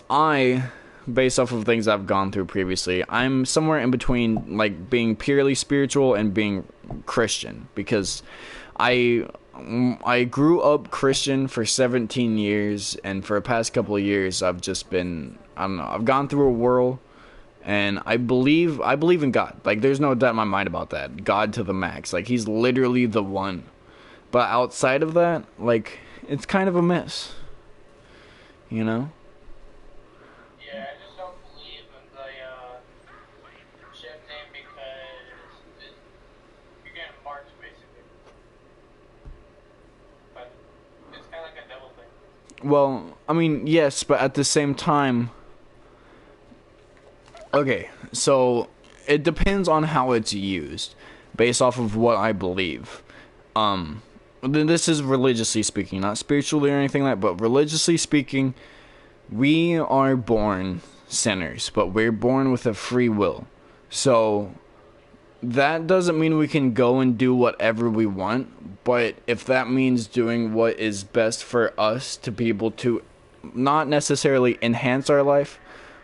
based off of things I've gone through previously, I'm somewhere in between, like being purely spiritual and being Christian, because I grew up Christian for 17 years, and for the past couple of years, I've just been, I don't know, I've gone through a whirl. And I believe in God. Like, there's no doubt in my mind about that. God to the max. Like, he's literally the one. But outside of that, like, it's kind of a mess. You know? Yeah, I just don't believe in the chip thing because you're getting marked, basically. But it's kind of like a devil thing. Well, I mean, yes, but at the same time... Okay, so it depends on how it's used, based off of what I believe. This is religiously speaking, not spiritually or anything like that, but religiously speaking, we are born sinners, but we're born with a free will. So that doesn't mean we can go and do whatever we want, but if that means doing what is best for us to be able to not necessarily enhance our life,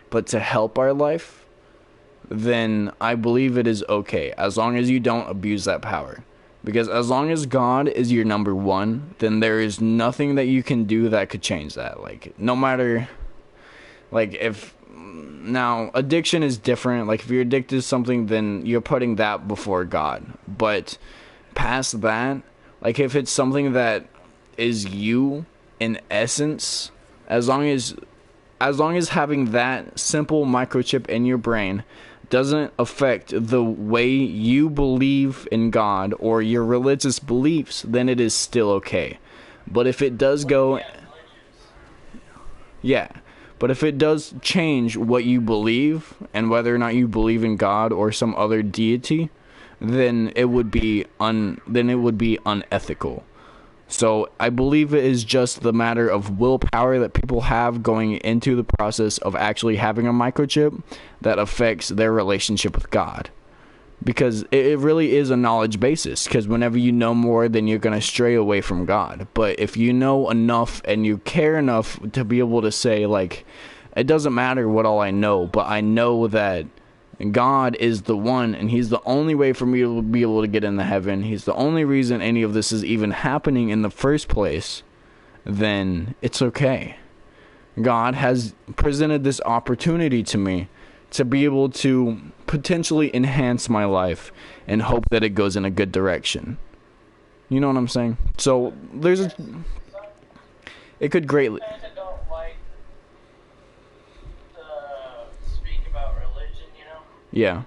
but to help our life, then I believe it is okay, as long as you don't abuse that power. Because as long as God is your number one, then there is nothing that you can do that could change that. Like, no matter, like, if, now addiction is different. Like if you're addicted to something, then you're putting that before God. But past that, like if it's something that is you in essence, as long as having that simple microchip in your brain doesn't affect the way you believe in God or your religious beliefs, then it is still okay. But if it does go, yeah, but if it does change what you believe and whether or not you believe in God or some other deity, then it would be unethical. So I believe it is just the matter of willpower that people have going into the process of actually having a microchip that affects their relationship with God. Because it really is a knowledge basis. Because whenever you know more, then you're going to stray away from God. But if you know enough and you care enough to be able to say, like, it doesn't matter what all I know, but I know that God is the one, and he's the only way for me to be able to get into heaven. He's the only reason any of this is even happening in the first place. Then it's okay. God has presented this opportunity to me to be able to potentially enhance my life and hope that it goes in a good direction. You know what I'm saying? So it could greatly. Yeah.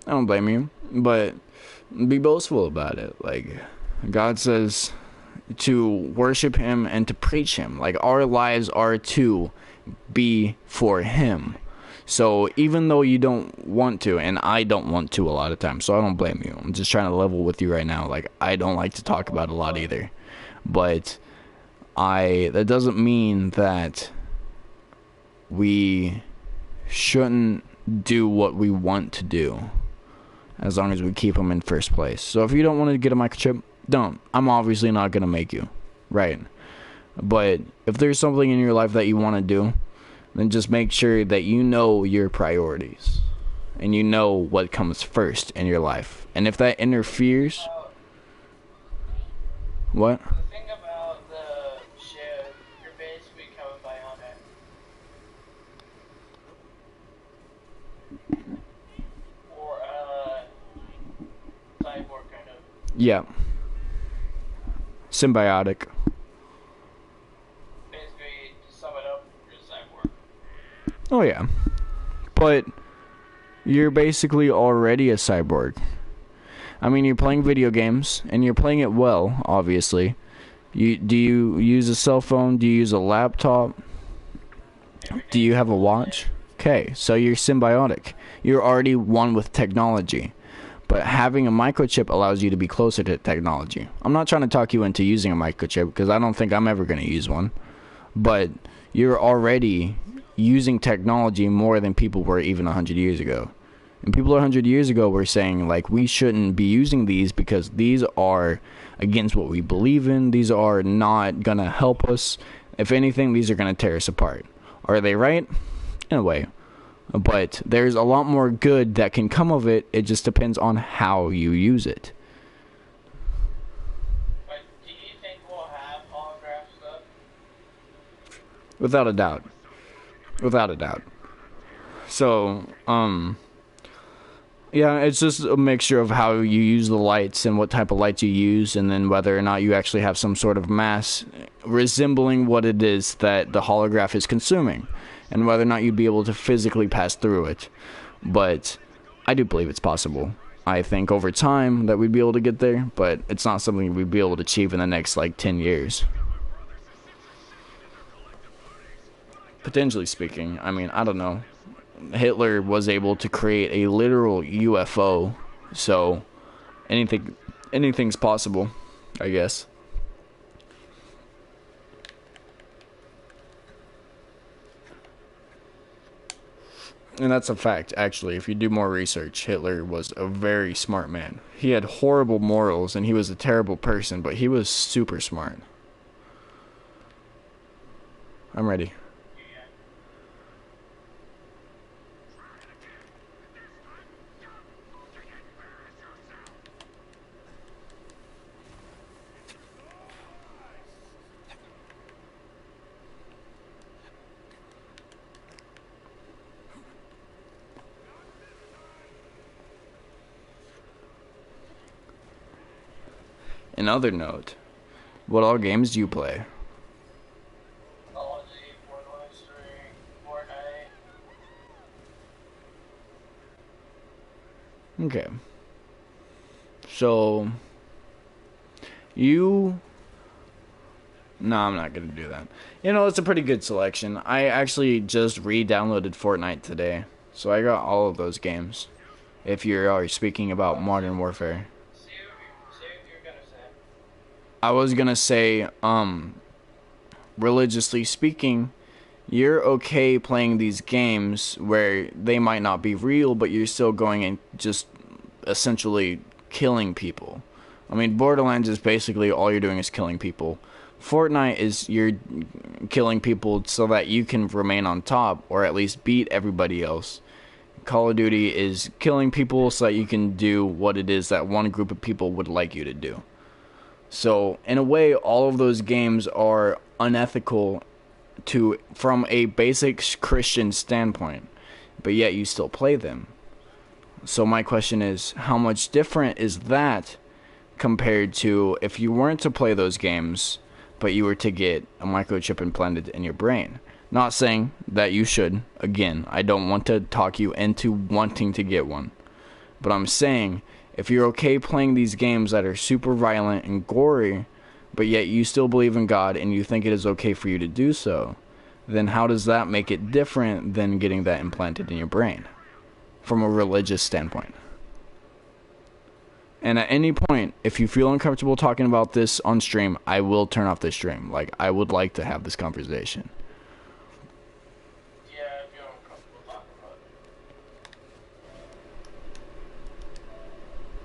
I don't blame you, but be boastful about it. Like, God says to worship him and to preach him. Like, our lives are to be for him. So even though you don't want to, and I don't want to a lot of times, so I don't blame you. I'm just trying to level with you right now. Like, I don't like to talk about it a lot either. But that doesn't mean that we shouldn't do what we want to do, as long as we keep them in first place. So if you don't want to get a microchip, don't. I'm obviously not going to make you, right? But if there's something in your life that you want to do, then just make sure that you know your priorities and you know what comes first in your life. And if that interferes, what? The thing about the ship, you're basically coming bionic. Or cyborg kind of. Yeah. Symbiotic. Basically, to sum it up, you're a cyborg. Oh yeah. But you're basically already a cyborg. I mean, you're playing video games, and you're playing it well, obviously. Do you use a cell phone? Do you use a laptop? Do you have a watch? Okay, so you're symbiotic. You're already one with technology. But having a microchip allows you to be closer to technology. I'm not trying to talk you into using a microchip, because I don't think I'm ever going to use one. But you're already using technology more than people were even 100 years ago. And people 100 years ago were saying, like, we shouldn't be using these because these are against what we believe in. These are not going to help us. If anything, these are going to tear us apart. Are they right? In a way. But there's a lot more good that can come of it. It just depends on how you use it. But do you think we'll have holograph stuff? Without a doubt. Without a doubt. So, yeah, it's just a mixture of how you use the lights and what type of lights you use, and then whether or not you actually have some sort of mass resembling what it is that the holograph is consuming, and whether or not you'd be able to physically pass through it. But I do believe it's possible. I think over time that we'd be able to get there, but it's not something we'd be able to achieve in the next, 10 years. Potentially speaking, I mean, I don't know. Hitler was able to create a literal UFO, so anything's possible, I guess. And that's a fact, actually. If you do more research, Hitler was a very smart man. He had horrible morals, and he was a terrible person, but he was super smart. I'm ready. another note, what all games do you play? Call of Duty, Borderlands 3, Fortnite. Okay. So, you... No, I'm not going to do that. You know, it's a pretty good selection. I actually just re-downloaded Fortnite today. So I got all of those games. If you're speaking about Modern Warfare. I was going to say, religiously speaking, you're okay playing these games where they might not be real, but you're still going and just essentially killing people. I mean, Borderlands is basically all you're doing is killing people. Fortnite is you're killing people so that you can remain on top, or at least beat everybody else. Call of Duty is killing people so that you can do what it is that one group of people would like you to do. So, in a way, all of those games are unethical from a basic Christian standpoint, but yet you still play them. So my question is, how much different is that compared to if you weren't to play those games, but you were to get a microchip implanted in your brain? Not saying that you should. Again, I don't want to talk you into wanting to get one. But I'm saying, if you're okay playing these games that are super violent and gory, but yet you still believe in God and you think it is okay for you to do so, then how does that make it different than getting that implanted in your brain from a religious standpoint? And at any point, if you feel uncomfortable talking about this on stream, I will turn off this stream. Like, I would like to have this conversation.